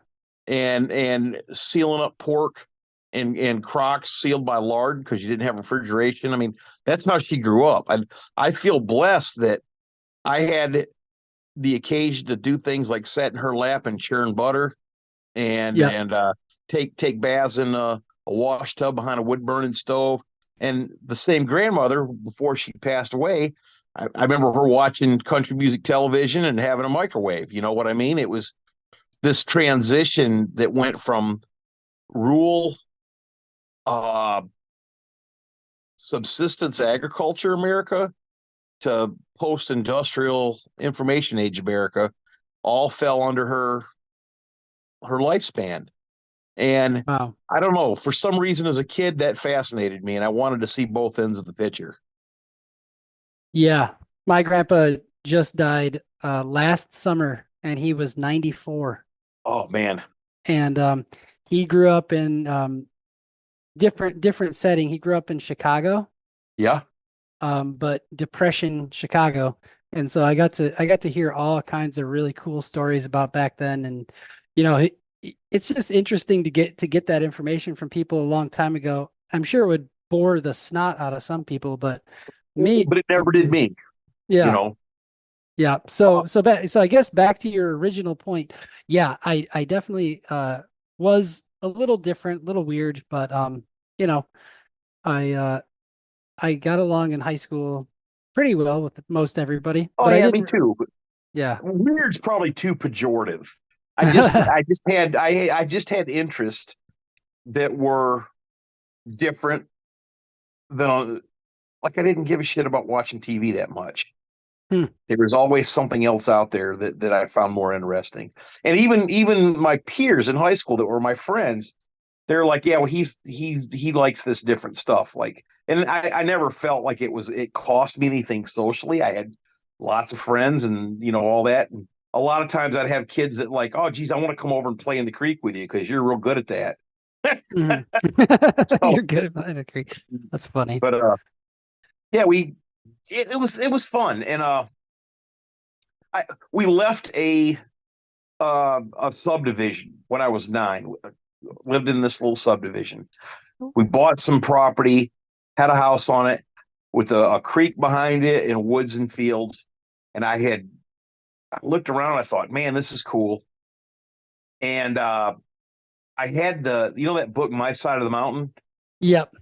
and sealing up pork and crocks sealed by lard because you didn't have refrigeration. I mean, that's how she grew up. And I feel blessed that I had the occasion to do things like sit in her lap and churn butter and Yeah. and uh, take baths in a wash tub behind a wood burning stove. And the same grandmother, before she passed away, I remember her watching country music television and having a microwave. You know what I mean? It was this transition that went from rural uh, subsistence agriculture America to post-industrial information age America, all fell under her lifespan. And Wow. I don't know, for some reason as a kid that fascinated me, and I wanted to see both ends of the picture. Yeah. My grandpa just died last summer and he was 94. Oh man. And he grew up in different setting. He grew up in Chicago, Yeah. but Depression Chicago. And so I got to hear all kinds of really cool stories about back then. And it's just interesting to get that information from people a long time ago. I'm sure it would bore the snot out of some people, but me, But it never did me, you yeah. know. Yeah. Uh, So I guess back to your original point. Yeah, I definitely was a little different, a little weird, but you know, I I got along in high school pretty well with most everybody, oh but I yeah, me didn't. too. But Yeah. weird's probably too pejorative. I just had interests that were different than like I didn't give a shit about watching TV that much. Hmm. There was always something else out there that I found more interesting. And even my peers in high school that were my friends, they're like, yeah, well, he likes this different stuff. Like, and I never felt like it cost me anything socially. I had lots of friends and all that. And a lot of times I'd have kids that like, oh geez, I want to come over and play in the creek with you because you're real good at that. Hmm. So, You're good at that. Agree. That's funny. but yeah, it was fun. And we left a subdivision when I was 9. Lived in this little subdivision. We bought some property, had a house on it with a creek behind it and woods and fields. And I looked around. I thought, man, this is cool. And I had that book, My Side of the Mountain. Yep.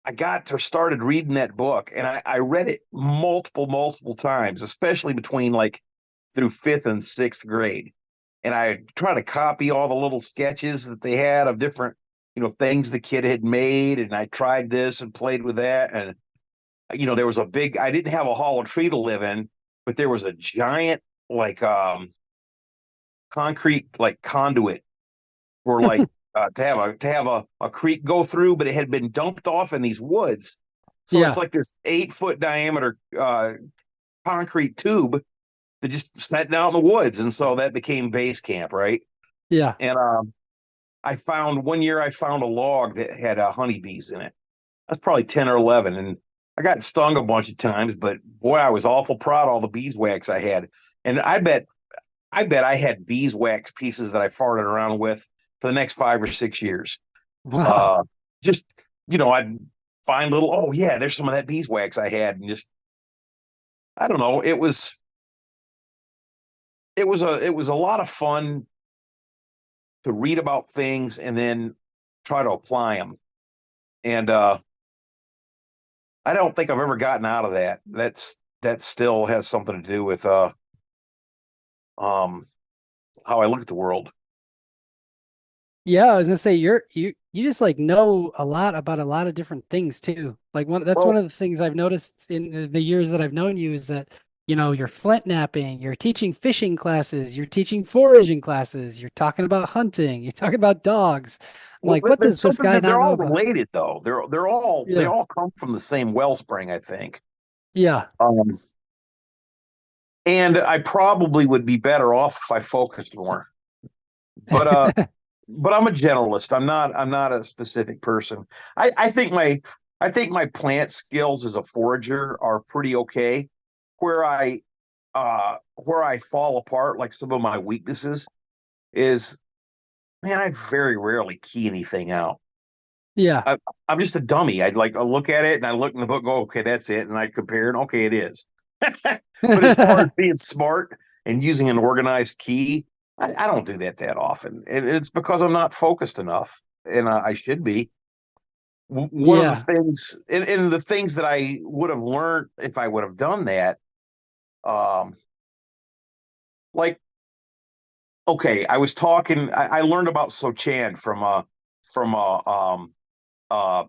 I got or started reading that book, and I read it multiple times, especially between like through fifth and sixth grade. And I try to copy all the little sketches that they had of different, things the kid had made. And I tried this and played with that. And, there was I didn't have a hollow tree to live in, but there was a giant, like, concrete, like conduit for like, to have a creek go through, but it had been dumped off in these woods. So it's Yeah. like this 8-foot diameter concrete tube that just sat down in the woods, and so that became base camp, right? Yeah. And one year I found a log that had honeybees in it. That's probably 10 or 11, and I got stung a bunch of times, but boy, I was awful proud of all the beeswax I had. And I bet I had beeswax pieces that I farted around with for the next 5 or 6 years. Wow. Uh, just I'd find little, oh yeah, there's some of that beeswax I had, and just I don't know. It was a lot of fun to read about things and then try to apply them. And I don't think I've ever gotten out of that. That still has something to do with how I look at the world. Yeah, I was gonna say you just like know a lot about a lot of different things too. Like that's one Well, of the things I've noticed in the years that I've known you is that you're flint napping, you're teaching fishing classes, you're teaching foraging classes, you're talking about hunting, you're talking about dogs. I'm well, like, what there's does this something guy that not they're know all about? related though. They Yeah, all come from the same wellspring, I think. yeah, Um, and I probably would be better off if I focused more. But but I'm a generalist. I'm not a specific person. I think my plant skills as a forager are pretty okay. Where where I fall apart, like some of my weaknesses, is man, I very rarely key anything out. yeah, I, I'm just a dummy. I look at it and I look in the book, go, okay, that's it, and I compare and okay, it is. But as far as being smart and using an organized key, I don't do that often, and it's because I'm not focused enough, and I should be. One of the yeah, things, and the things that I would have learned if I would have done that, um, like okay, I was talking. I learned about Sochan from uh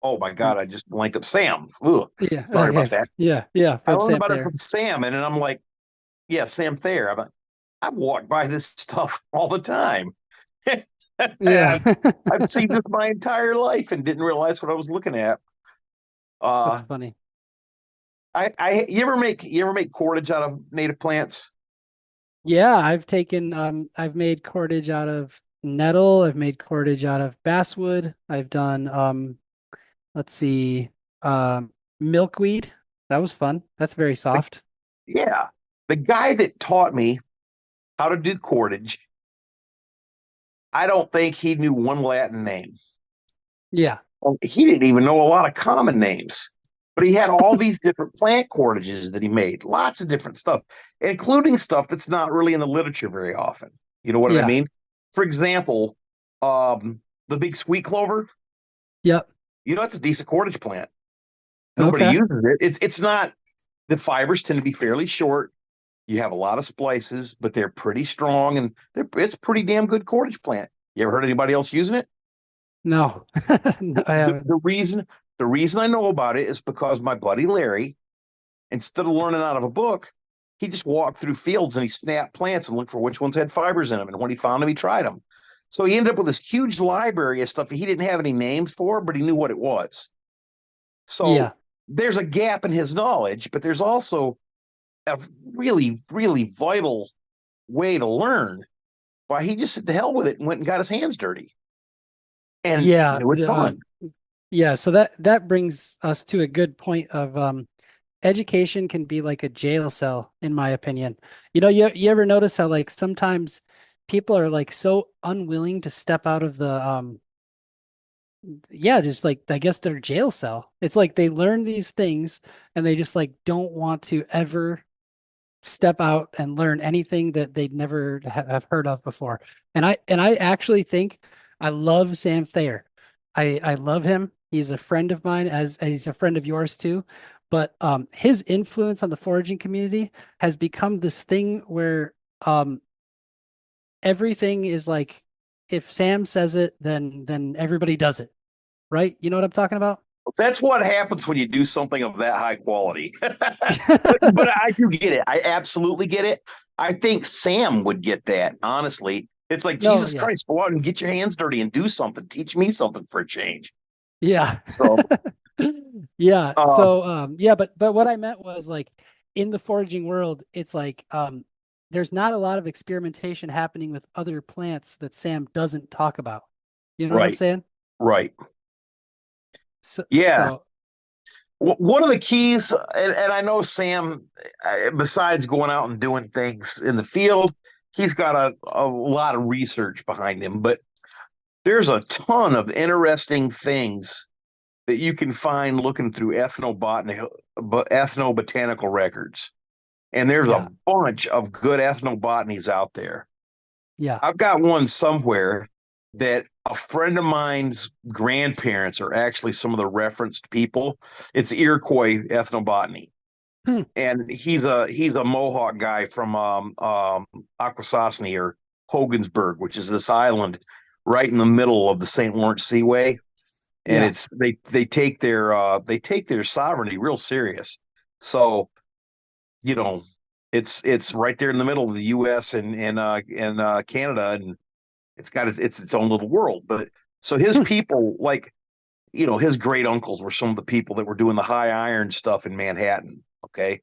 oh my god, I just blanked up Sam. Ugh, yeah. sorry Okay, about that. yeah. I From learned Sam about it Thayer. from Sam, and then I'm like, yeah, Sam Thayer. I've walked by this stuff all the time. Yeah, I've seen this my entire life and didn't realize what I was looking at. that's Uh, funny. you ever make cordage out of native plants? Yeah, I've made cordage out of nettle, I've made cordage out of basswood. I've done let's see, milkweed. That was fun. That's very The, soft. yeah, the guy that taught me how to do cordage, I don't think he knew one Latin name. Yeah, Well, he didn't even know a lot of common names, but he had all these different plant cordages that he made, lots of different stuff, including stuff that's not really in the literature very often. You know what I yeah. mean? For example, the big sweet clover. Yep. You know, it's a decent cordage plant. Nobody Okay. uses it. It's not. The fibers tend to be fairly short. You have a lot of splices, but they're pretty strong, and it's a pretty damn good cordage plant. You ever heard anybody else using it? No. No, I The, haven't. the reason the reason I know about it is because my buddy Larry, instead of learning out of a book, he just walked through fields and he snapped plants and looked for which ones had fibers in them. And when he found them, he tried them. So he ended up with this huge library of stuff that he didn't have any names for, but he knew what it was. So Yeah. there's a gap in his knowledge, but there's also a really vital way to learn. Why he just said to hell with it and went and got his hands dirty and Yeah. knew a ton. Yeah, so that brings us to a good point of education can be like a jail cell, in my opinion. You ever notice how like sometimes people are like so unwilling to step out of the yeah, just like I guess their jail cell. It's like they learn these things and they just like don't want to ever step out and learn anything that they'd never have heard of before. And I actually think I love Sam Thayer. I love him. He's a friend of mine as he's a friend of yours too. But his influence on the foraging community has become this thing where everything is like if Sam says it, then everybody does it, right? You know what I'm talking about? That's what happens when you do something of that high quality. But I do get it. I absolutely get it. I think Sam would get that, honestly. It's like, No, Jesus yeah. Christ, go out and get your hands dirty and do something. Teach me something for a change. Yeah. So, Yeah. uh, So yeah, but what I meant was like in the foraging world, it's like there's not a lot of experimentation happening with other plants that Sam doesn't talk about. You know what I'm right, saying? right. So Yeah. so One of the keys, and I know Sam, besides going out and doing things in the field, he's got a lot of research behind him, but there's a ton of interesting things that you can find looking through ethnobotanical records. And there's a yeah. bunch of good ethnobotanies out there. Yeah. I've got one somewhere that a friend of mine's grandparents are actually some of the referenced people. It's Iroquois ethnobotany, Hmm. and he's a Mohawk guy from Akwesasne or Hogansburg, which is this island right in the middle of the St. Lawrence Seaway. And Yeah. it's they take their sovereignty real serious. So, you know, it's right there in the middle of the US and Canada, and it's its own little world. But so his Hmm. people, like, his great uncles were some of the people that were doing the high iron stuff in Manhattan. Okay.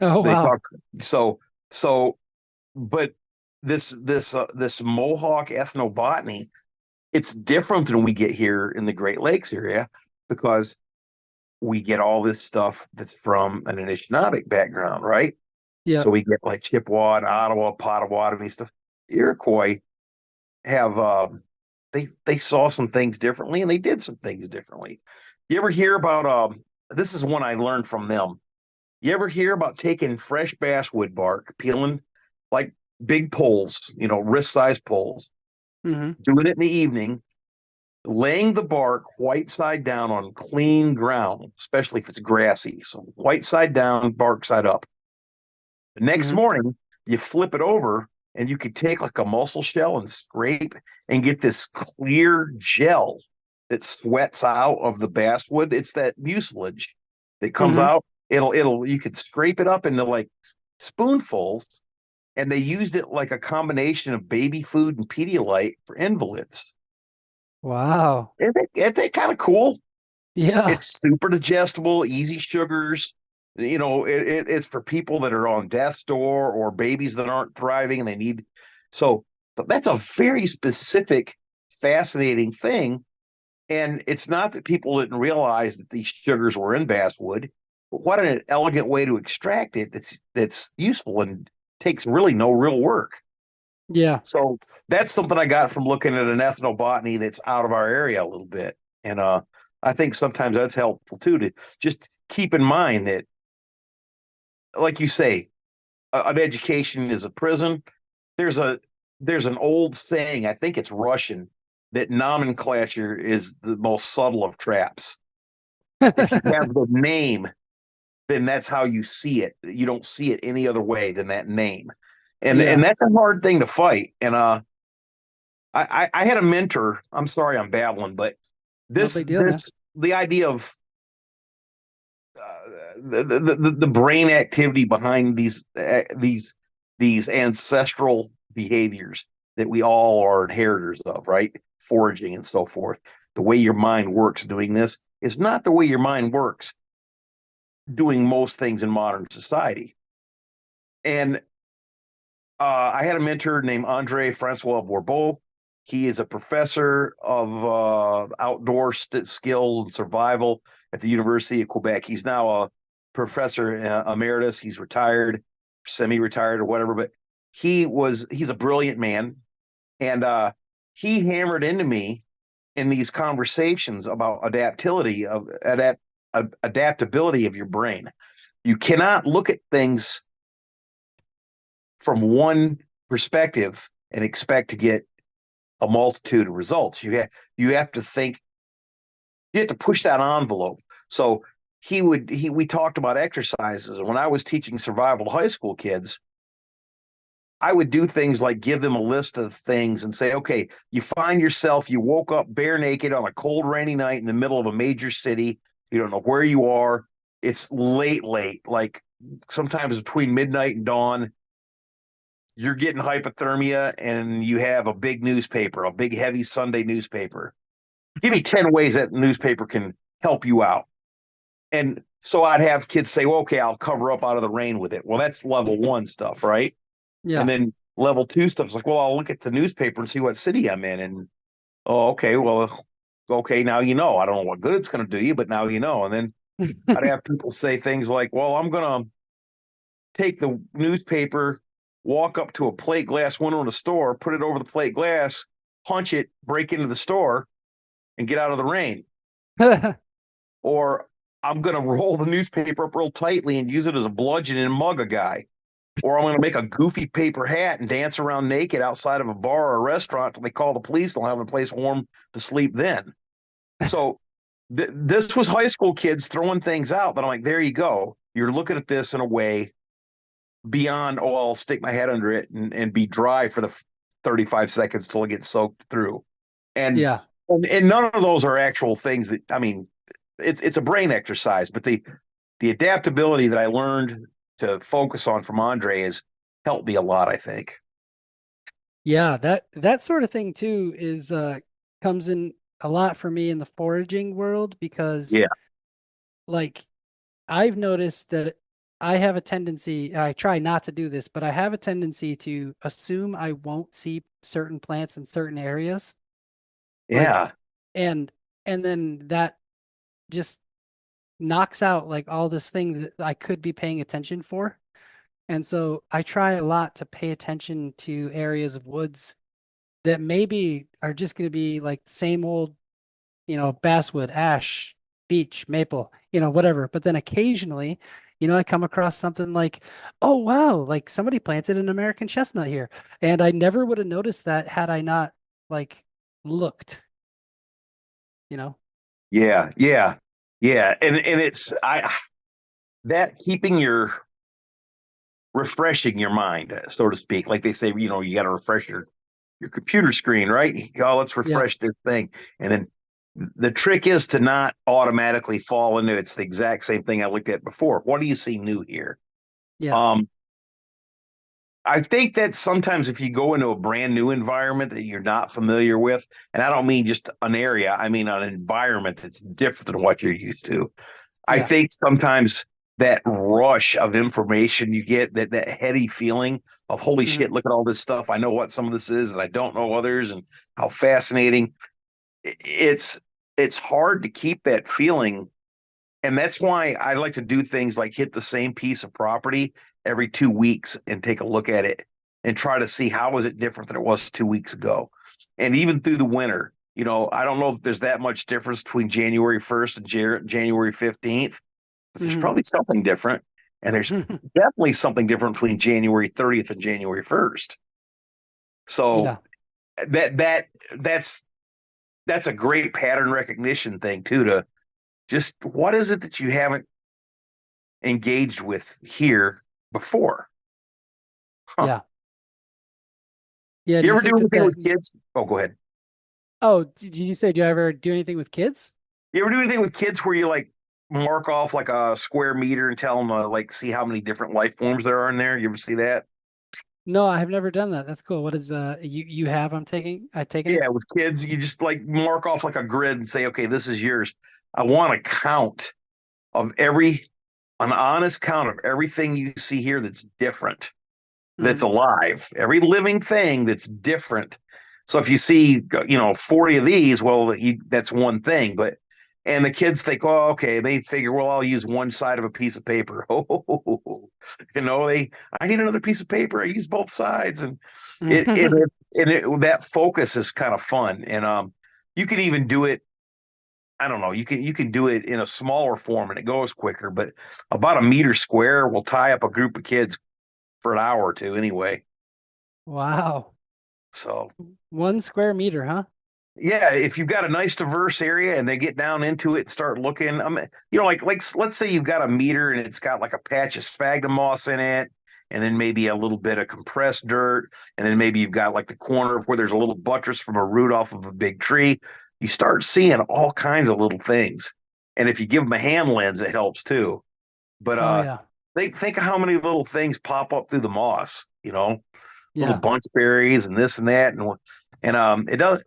Oh, They wow. talk so so but this Mohawk ethnobotany, it's different than we get here in the Great Lakes area because we get all this stuff that's from an Anishinaabeg background, right? Yeah. So we get like Chippewa, Ottawa, Potawatomi stuff. Iroquois have they saw some things differently and they did some things differently. You ever hear about this is one I learned from them. You ever hear about taking fresh basswood bark, peeling like big poles, wrist sized poles, Hmm. doing it in the evening, laying the bark white side down on clean ground, especially if it's grassy. So white side down, bark side up. The next Hmm. morning, you flip it over and you could take like a mussel shell and scrape and get this clear gel that sweats out of the basswood. It's that mucilage that comes Hmm. out. You could scrape it up into like spoonfuls, and they used it like a combination of baby food and Pedialyte for invalids. Wow. Isn't that kind of cool? Yeah. It's super digestible, easy sugars. It's for people that are on death's door or babies that aren't thriving and they need. So, but that's a very specific, fascinating thing. And it's not that people didn't realize that these sugars were in basswood, but what an elegant way to extract it that's useful and takes really no real work. Yeah. So that's something I got from looking at an ethnobotany that's out of our area a little bit. And I think sometimes that's helpful too, to just keep in mind that, like you say, an education is a prison. There's a there's an old saying, I think it's Russian, that nomenclature is the most subtle of traps. If you have the name, then that's how you see it. You don't see it any other way than that name. And Yeah. that's a hard thing to fight. And I had a mentor. I'm sorry, I'm babbling, but No this big deal, man. this the idea of the brain activity behind these ancestral behaviors that we all are inheritors of, right? Foraging and so forth. The way your mind works doing this is not the way your mind works doing most things in modern society. And I had a mentor named Andre Francois Bourbeau. He is a professor of outdoor skills and survival at the University of Quebec. He's now a professor emeritus. He's retired, semi-retired, or whatever. But he's a brilliant man, and he hammered into me in these conversations about adaptability of your brain. You cannot look at things from one perspective and expect to get a multitude of results. You have to think, you have to push that envelope. So we talked about exercises. When I was teaching survival to high school kids, I would do things like give them a list of things and say, okay, you woke up bare naked on a cold, rainy night in the middle of a major city. You don't know where you are. It's late, like sometimes between midnight and dawn. You're getting hypothermia and you have a big newspaper, a big heavy Sunday newspaper. Give me 10 ways that newspaper can help you out. And so I'd have kids say, well, okay, I'll cover up out of the rain with it. Well, that's level one stuff, right? And Yeah. then level two stuff is like, well, I'll look at the newspaper and see what city I'm in. And, oh, okay, well, okay, now you know. I don't know what good it's going to do you, but now you know. And then I'd have people say things like, well, I'm going to take the newspaper, walk up to a plate glass window in a store, put it over the plate glass, punch it, break into the store, and get out of the rain. Or I'm going to roll the newspaper up real tightly and use it as a bludgeon and mug a guy. or I'm going to make a goofy paper hat and dance around naked outside of a bar or a restaurant till they call the police. They'll have a place warm to sleep then. So this was high school kids throwing things out that I'm like, there you go. You're looking at this in a way beyond, oh, I'll stick my head under it and be dry for the 35 seconds till it gets soaked through. And, Yeah. and none of those are actual things that, I mean, it's a brain exercise, but the adaptability that I learned to focus on from Andre has helped me a lot, I think. Yeah, that sort of thing too is comes in a lot for me in the foraging world because Yeah. like I've noticed that I have a tendency, I try not to do this, but I have a tendency to assume I won't see certain plants in certain areas. Like Yeah. and and then that just knocks out like all this thing that I could be paying attention for. And so I try a lot to pay attention to areas of woods that maybe are just going to be like the same old, basswood, ash, beech, maple, whatever. But then occasionally, I come across something like, oh, wow, like somebody planted an American chestnut here. And I never would have noticed that had I not like looked, you know? Yeah. Yeah. Yeah. And it's that keeping your refreshing your mind, so to speak. Like they say, you got to refresh your computer screen, right? Oh, let's Yeah. refresh this thing. And then the trick is to not automatically fall into it's the exact same thing I looked at before. What do you see new here? Yeah. Um, I think that sometimes if you go into a brand new environment that you're not familiar with, and I don't mean just an area, I mean an environment that's different than what you're used to. I Yeah. think sometimes that rush of information you get, that heady feeling of holy Hmm. shit, look at all this stuff. I know what some of this is, and I don't know others, and how fascinating. It's hard to keep that feeling, and that's why I like to do things like hit the same piece of property every 2 weeks and take a look at it and try to see how is it different than it was 2 weeks ago. And even through the winter, I don't know if there's that much difference between January 1st and January 15th, but there's Hmm. probably something different. And there's definitely something different between January 30th and January 1st. So Yeah. that that that's that's a great pattern recognition thing too, to just what is it that you haven't engaged with here before? Huh. Yeah. Yeah. Do You you ever do think that anything that, with kids? Oh, go ahead. oh, did you say, do you ever do anything with kids? You ever do anything with kids where you like mark off like a square meter and tell them like see how many different life forms there are in there? You ever see that? No, I have never done that. That's cool. What is you have I taken it? Yeah, with kids, you just like mark off like a grid and say, okay, this is yours. I want a count of an honest count of everything you see here that's different, that's Hmm. alive, every living thing that's different. So if you see, 40 of these, well, that's one thing. And the kids think, oh, okay, they figure, well, I'll use one side of a piece of paper. Oh, I need another piece of paper. I use both sides. And that focus is kind of fun. And you can even do it. I don't know. You can do it in a smaller form and it goes quicker, but about a meter square will tie up a group of kids for an hour or two anyway. Wow. So 1 square meter, huh? yeah, if you've got a nice diverse area and they get down into it and start looking, like let's say you've got a meter and it's got like a patch of sphagnum moss in it, and then maybe a little bit of compressed dirt, and then maybe you've got like the corner where there's a little buttress from a root off of a big tree. You start seeing all kinds of little things, and if you give them a hand lens, it helps too. But Oh yeah. think of how many little things pop up through the moss. Little Yeah. bunch berries and this and that, and it does.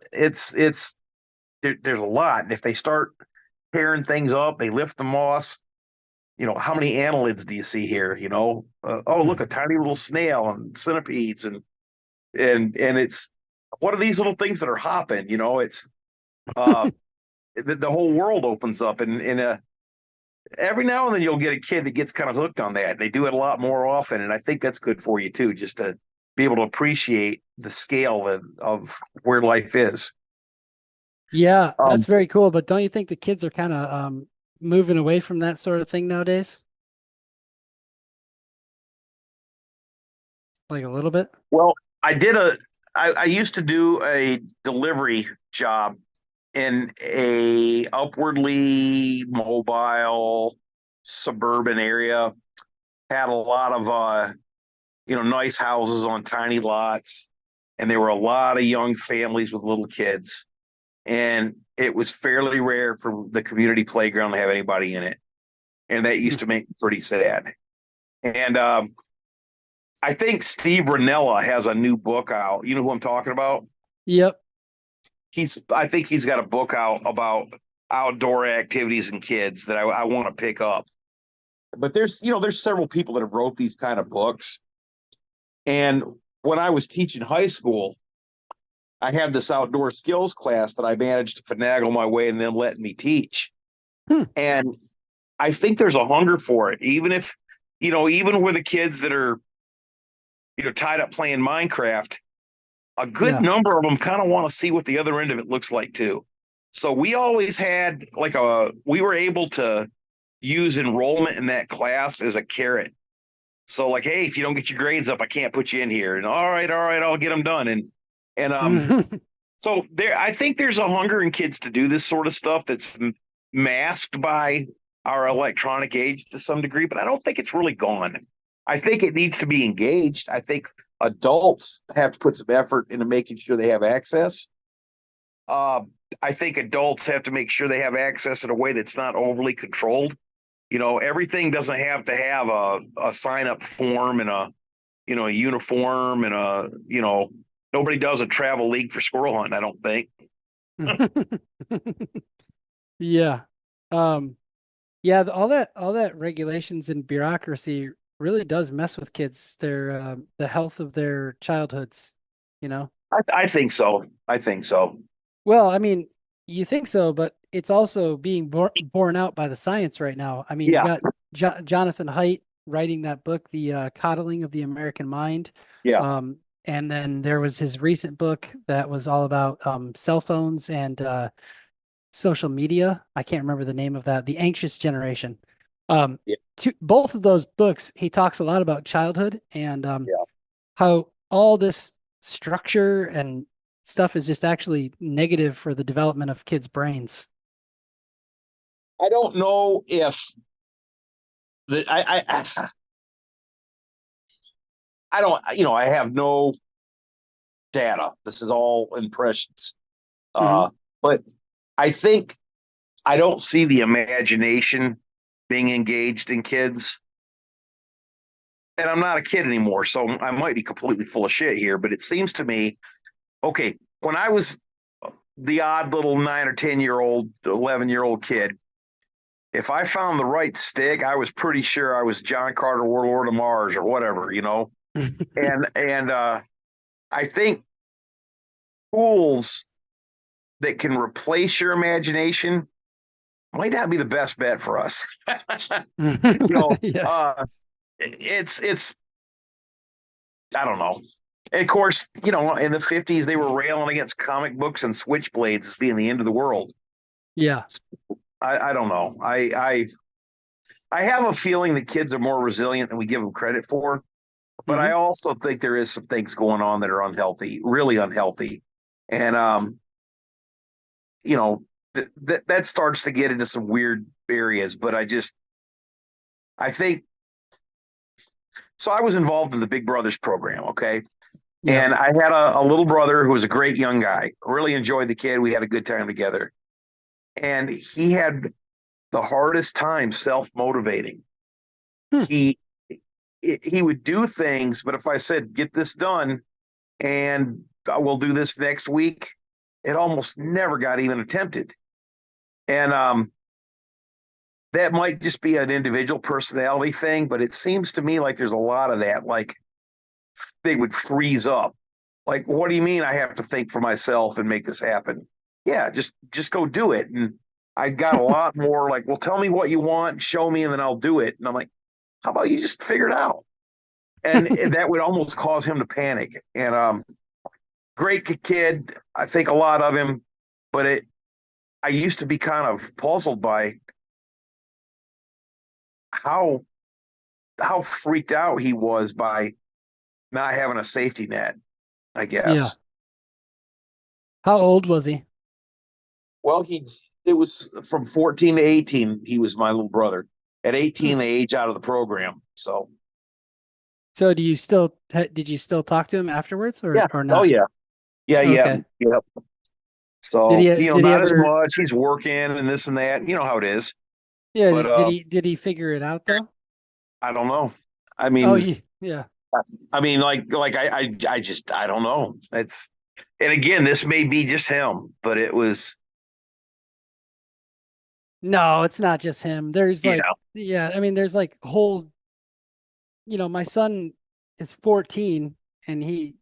There's a lot, and if they start tearing things up, they lift the moss. How many annelids do you see here? Oh, look, a tiny little snail and centipedes, and it's what are these little things that are hopping? It's uh, the whole world opens up, and every now and then you'll get a kid that gets kind of hooked on that. They do it a lot more often, and I think that's good for you too, just to be able to appreciate the scale of where life is. Yeah, Um, that's very cool. But don't you think the kids are kind of moving away from that sort of thing nowadays? Like a little bit? Well, I used to do a delivery job in a upwardly mobile suburban area. Had a lot of nice houses on tiny lots, and there were a lot of young families with little kids. And it was fairly rare for the community playground to have anybody in it. And that used to make me pretty sad. And I think Steve Ranella has a new book out. You know who I'm talking about? Yep. I think he's got a book out about outdoor activities and kids that I want to pick up. But there's several people that have wrote these kind of books. And when I was teaching high school, I had this outdoor skills class that I managed to finagle my way and then let me teach. And I think there's a hunger for it, even if, even with the kids that are, tied up playing Minecraft, a good Yeah. number of them kind of want to see what the other end of it looks like too. So we always had we were able to use enrollment in that class as a carrot. So like, hey, if you don't get your grades up, I can't put you in here. And all right, I'll get them done. And so I think there's a hunger in kids to do this sort of stuff that's masked by our electronic age to some degree, but I don't think it's really gone. I think it needs to be engaged. I think adults have to put some effort into making sure they have access. I think adults have to make sure they have access in a way that's not overly controlled. Everything doesn't have to have a sign up form and a uniform and nobody does a travel league for squirrel hunting, I don't think. Yeah. Yeah, all that regulations and bureaucracy really does mess with kids, their the health of their childhoods, you know. I think so. I think so. Well, I mean, you think so, but it's also being borne out by the science right now. I mean, you Yeah. got Jonathan Haidt writing that book, The Coddling of the American Mind. Yeah. And then there was his recent book that was all about cell phones and social media. I can't remember the name of that. The Anxious Generation. Yeah. Both of those books, he talks a lot about childhood and Yeah. how all this structure and stuff is just actually negative for the development of kids' brains. I don't know if I don't, I have no data. This is all impressions. Mm-hmm. But I think I don't see the imagination being engaged in kids. And I'm not a kid anymore, so I might be completely full of shit here, but it seems to me, okay, when I was the odd little 9 or 10-year-old, 11-year-old kid, if I found the right stick, I was pretty sure I was John Carter, Warlord of Mars, or whatever, And I think tools that can replace your imagination might not be the best bet for us. Yeah. It's I don't know. And of course, in the 50s they were railing against comic books and switchblades as being the end of the world. Yeah. I don't know. I have a feeling that kids are more resilient than we give them credit for, but I also think there is some things going on that are unhealthy, really unhealthy. And that starts to get into some weird areas, but I think so. I was involved in the Big Brothers program, okay? Yeah. And I had a little brother who was a great young guy. Really enjoyed the kid. We had a good time together. And he had the hardest time self-motivating. He would do things, but if I said, get this done and we'll do this next week, it almost never got even attempted. And that might just be an individual personality thing, but it seems to me like there's a lot of that. Like they would freeze up. Like, what do you mean I have to think for myself and make this happen? Yeah, just go do it. And I got a lot more like, well, tell me what you want, show me, and then I'll do it. And I'm like, how about you just figure it out? And that would almost cause him to panic. And great kid, I think a lot of him, but I used to be kind of puzzled by how freaked out he was by not having a safety net, I Yeah. guess. How old was he? Well, it was from 14 to 18. He was my little brother. At Hmm. 18, they age out of the program. So So did you still talk to him afterwards yeah. or Oh not? yeah. Yeah, yeah. Okay. Yep. Did So, he did he not as ever much. He's working and this and that. You know how it is. yeah, But did he figure it out though? I don't know. I Oh, mean, yeah. I don't know. It's and again, this may be just him, but it was, No, it's not just him. There's you like, know, yeah, I mean, there's like whole, my son is 14 and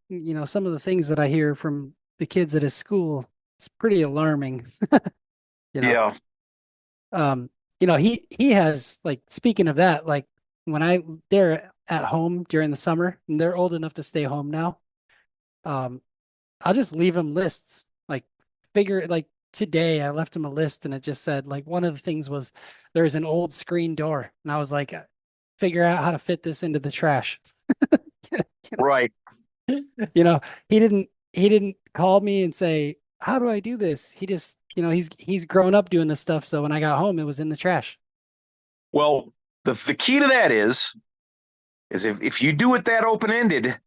some of the things that I hear from the kids at his school, it's pretty alarming, you know. yeah. Um, he has like speaking of that, like they're at home during the summer and they're old enough to stay home now. Um, I'll just leave him lists. Like figure like today I left him a list and it just said like one of the things was there's an old screen door. And I was like, figure out how to fit this into the trash. Right. You know, he didn't call me and say, how do I do this? He just, he's grown up doing this stuff. So when I got home, it was in the trash. Well, the key to that is if you do it that open ended,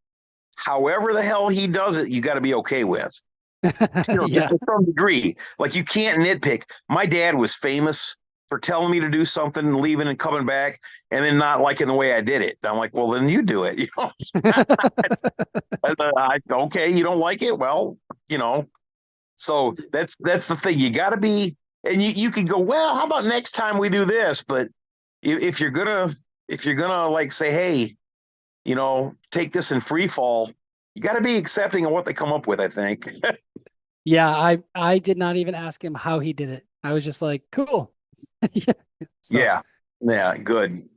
however the hell he does it, you got to be okay with. Yeah. To some degree. Like you can't nitpick. My dad was famous for telling me to do something, leaving and coming back, and then not liking the way I did it. I'm like, well, then you do it. Okay, you don't like it. Well, you know. So that's the thing. You got to be, and you can go. Well, how about next time we do this? But if you're gonna like say, hey, take this in free fall, you got to be accepting of what they come up with. I think. Yeah, I did not even ask him how he did it. I was just like, cool. Yeah. So Yeah. Yeah. Good.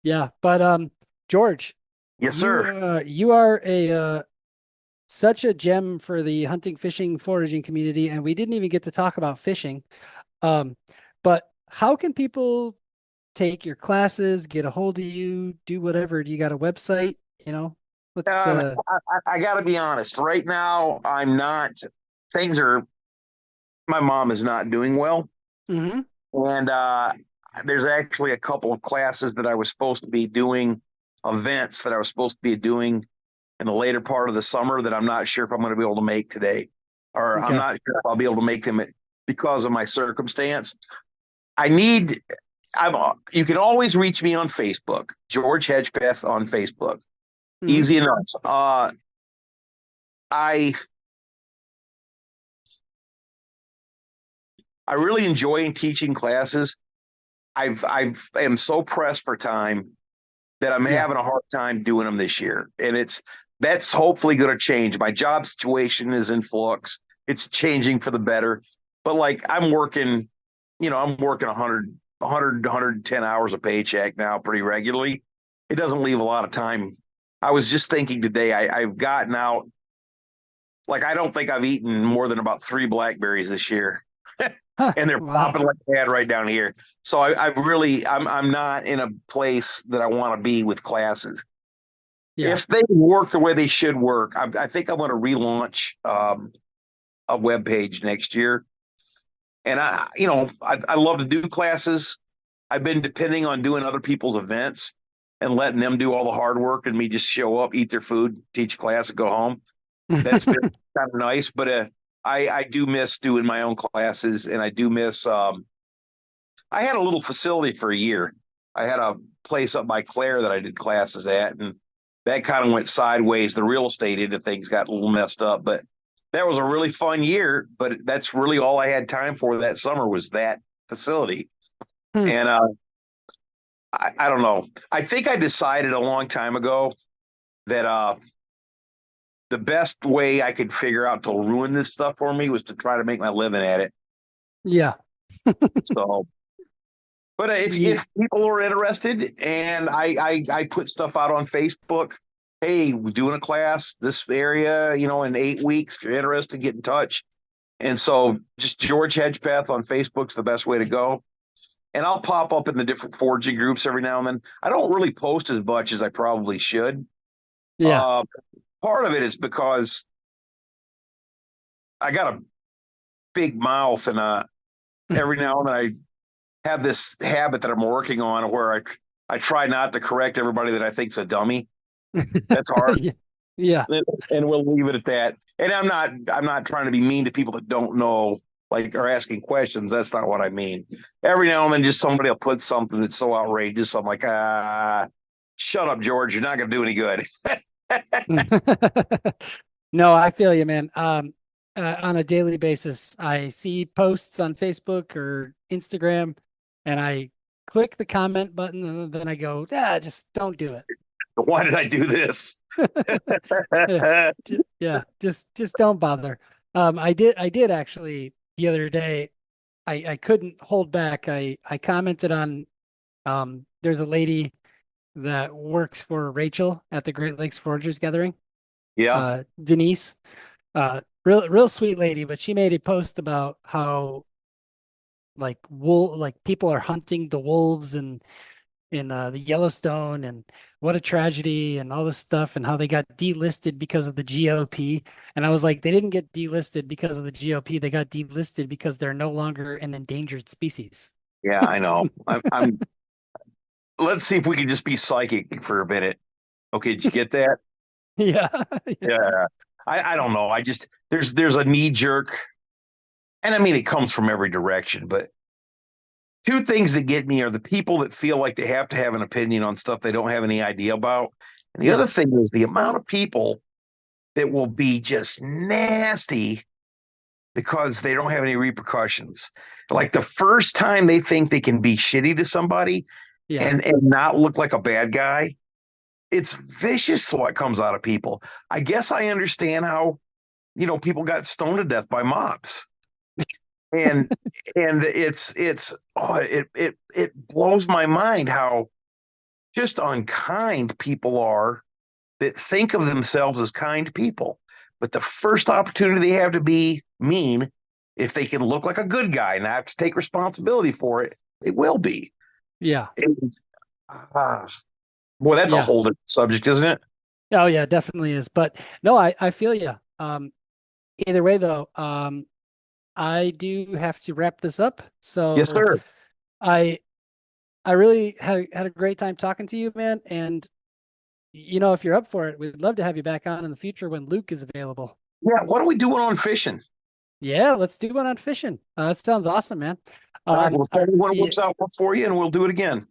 yeah, but George, Yes, sir. you are a such a gem for the hunting, fishing, foraging community, and we didn't even get to talk about fishing. Um, but how can people take your classes, get a hold of you, do whatever? Do you got a website? You know, let's I got to be honest. Right now, I'm not. Things are. My mom is not doing well, mhm. and there's actually a couple of classes that I was supposed to be doing, events that I was supposed to be doing in the later part of the summer that I'm not sure if I'm going to be able to make today, or I'm Okay. not sure if I'll be able to make them because of my circumstance. I need. I'm. You can always reach me on Facebook, George Hedgepeth on Facebook. Mhm. Easy enough. I I really enjoy teaching classes. I am so pressed for time that I'm Yeah. having a hard time doing them this year, and that's hopefully going to change. My job situation is in flux. It's changing for the better, but like I'm working 110 hours a paycheck now pretty regularly. It doesn't leave a lot of time. I was just thinking today, I've gotten out, like, I don't think I've eaten more than about 3 blackberries this year. Huh. And they're Wow. popping like mad right down here. So I'm not in a place that I want to be with classes. Yeah. If they work the way they should work, I think I'm going to relaunch a web page next year. And I love to do classes. I've been depending on doing other people's events and letting them do all the hard work and me just show up, eat their food, teach a class, and go home. That's been kind of nice, but I do miss doing my own classes, and I do miss. I had a little facility for a year. I had a place up by Claire that I did classes at, and that kind of went sideways. The real estate end of things got a little messed up, but that was a really fun year. But that's really all I had time for that summer was that facility, Hmm. and I don't know. I think I decided a long time ago that the best way I could figure out to ruin this stuff for me was to try to make my living at it. Yeah. So, but Yeah. if people are interested, and I put stuff out on Facebook, hey, we're doing a class this area, in 8 weeks. If you're interested, get in touch. And so, just George Hedgepeth on Facebook's the best way to go. And I'll pop up in the different foraging groups every now and then. I don't really post as much as I probably should, Yeah. Part of it is because I got a big mouth, and every now and then I have this habit that I'm working on where I try not to correct everybody that I think's a dummy. That's hard. Yeah. Yeah. And we'll leave it at that. And I'm not trying to be mean to people that don't know, like, are asking questions. That's not what I mean. Every now and then, just somebody will put something that's so outrageous. I'm like, shut up, George. You're not going to do any good. No, I feel you, man. On a daily basis, I see posts on Facebook or Instagram, and I click the comment button, and then I go, just don't do it. Why did I do this? Yeah, just don't bother. I did actually the other day. I couldn't hold back. I commented on, there's a lady that works for Rachel at the Great Lakes Foragers Gathering, Yeah. Denise, real sweet lady, but she made a post about how like people are hunting the wolves and in the Yellowstone, and what a tragedy and all this stuff, and how they got delisted because of the GOP. And I was like, they didn't get delisted because of the GOP. They got delisted because they're no longer an endangered species. Yeah, I know. I'm let's see if we can just be psychic for a minute. Okay, did you get that? Yeah. Yeah. I don't know. I just there's a knee jerk, and I mean it comes from every direction, but two things that get me are the people that feel like they have to have an opinion on stuff they don't have any idea about. And the Yeah. other thing is the amount of people that will be just nasty because they don't have any repercussions. Like the first time they think they can be shitty to somebody Yeah. and not look like a bad guy, it's vicious what comes out of people. I guess I understand how, people got stoned to death by mobs. And it blows my mind how just unkind people are that think of themselves as kind people. But the first opportunity they have to be mean, if they can look like a good guy and have to take responsibility for it, it will be. Yeah. And, boy, that's a Yeah. whole different subject, isn't it? Oh yeah, definitely is. But no, I feel you. Either way though, I do have to wrap this up. Yes, So sir. I really had a great time talking to you, man. And if you're up for it, we'd love to have you back on in the future when Luke is available. Yeah, what are we doing on fishing? Yeah, let's do one on fishing. That sounds awesome, man. All right, well, tell me what Yeah, works out for you, and we'll do it again.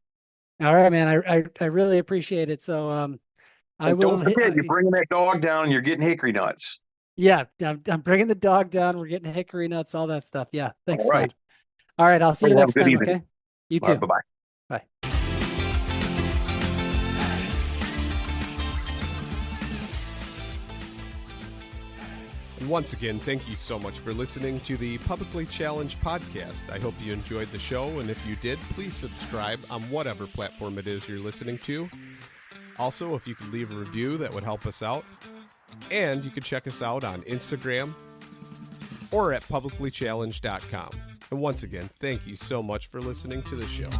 all right, man. I really appreciate it. So I And will don't forget, you're bringing that dog down, and you're getting hickory nuts. yeah, I'm bringing the dog down. We're getting hickory nuts, all that stuff. Yeah, thanks, All right. Phil. All right, I'll see you Have a next good time. evening. Okay, you All right, too. bye-bye. Bye. And once again, thank you so much for listening to the Publicly Challenged podcast. I hope you enjoyed the show, and if you did, please subscribe on whatever platform it is you're listening to. Also, if you could leave a review, that would help us out. And you can check us out on Instagram or at publiclychallenged.com. And once again, thank you so much for listening to the show.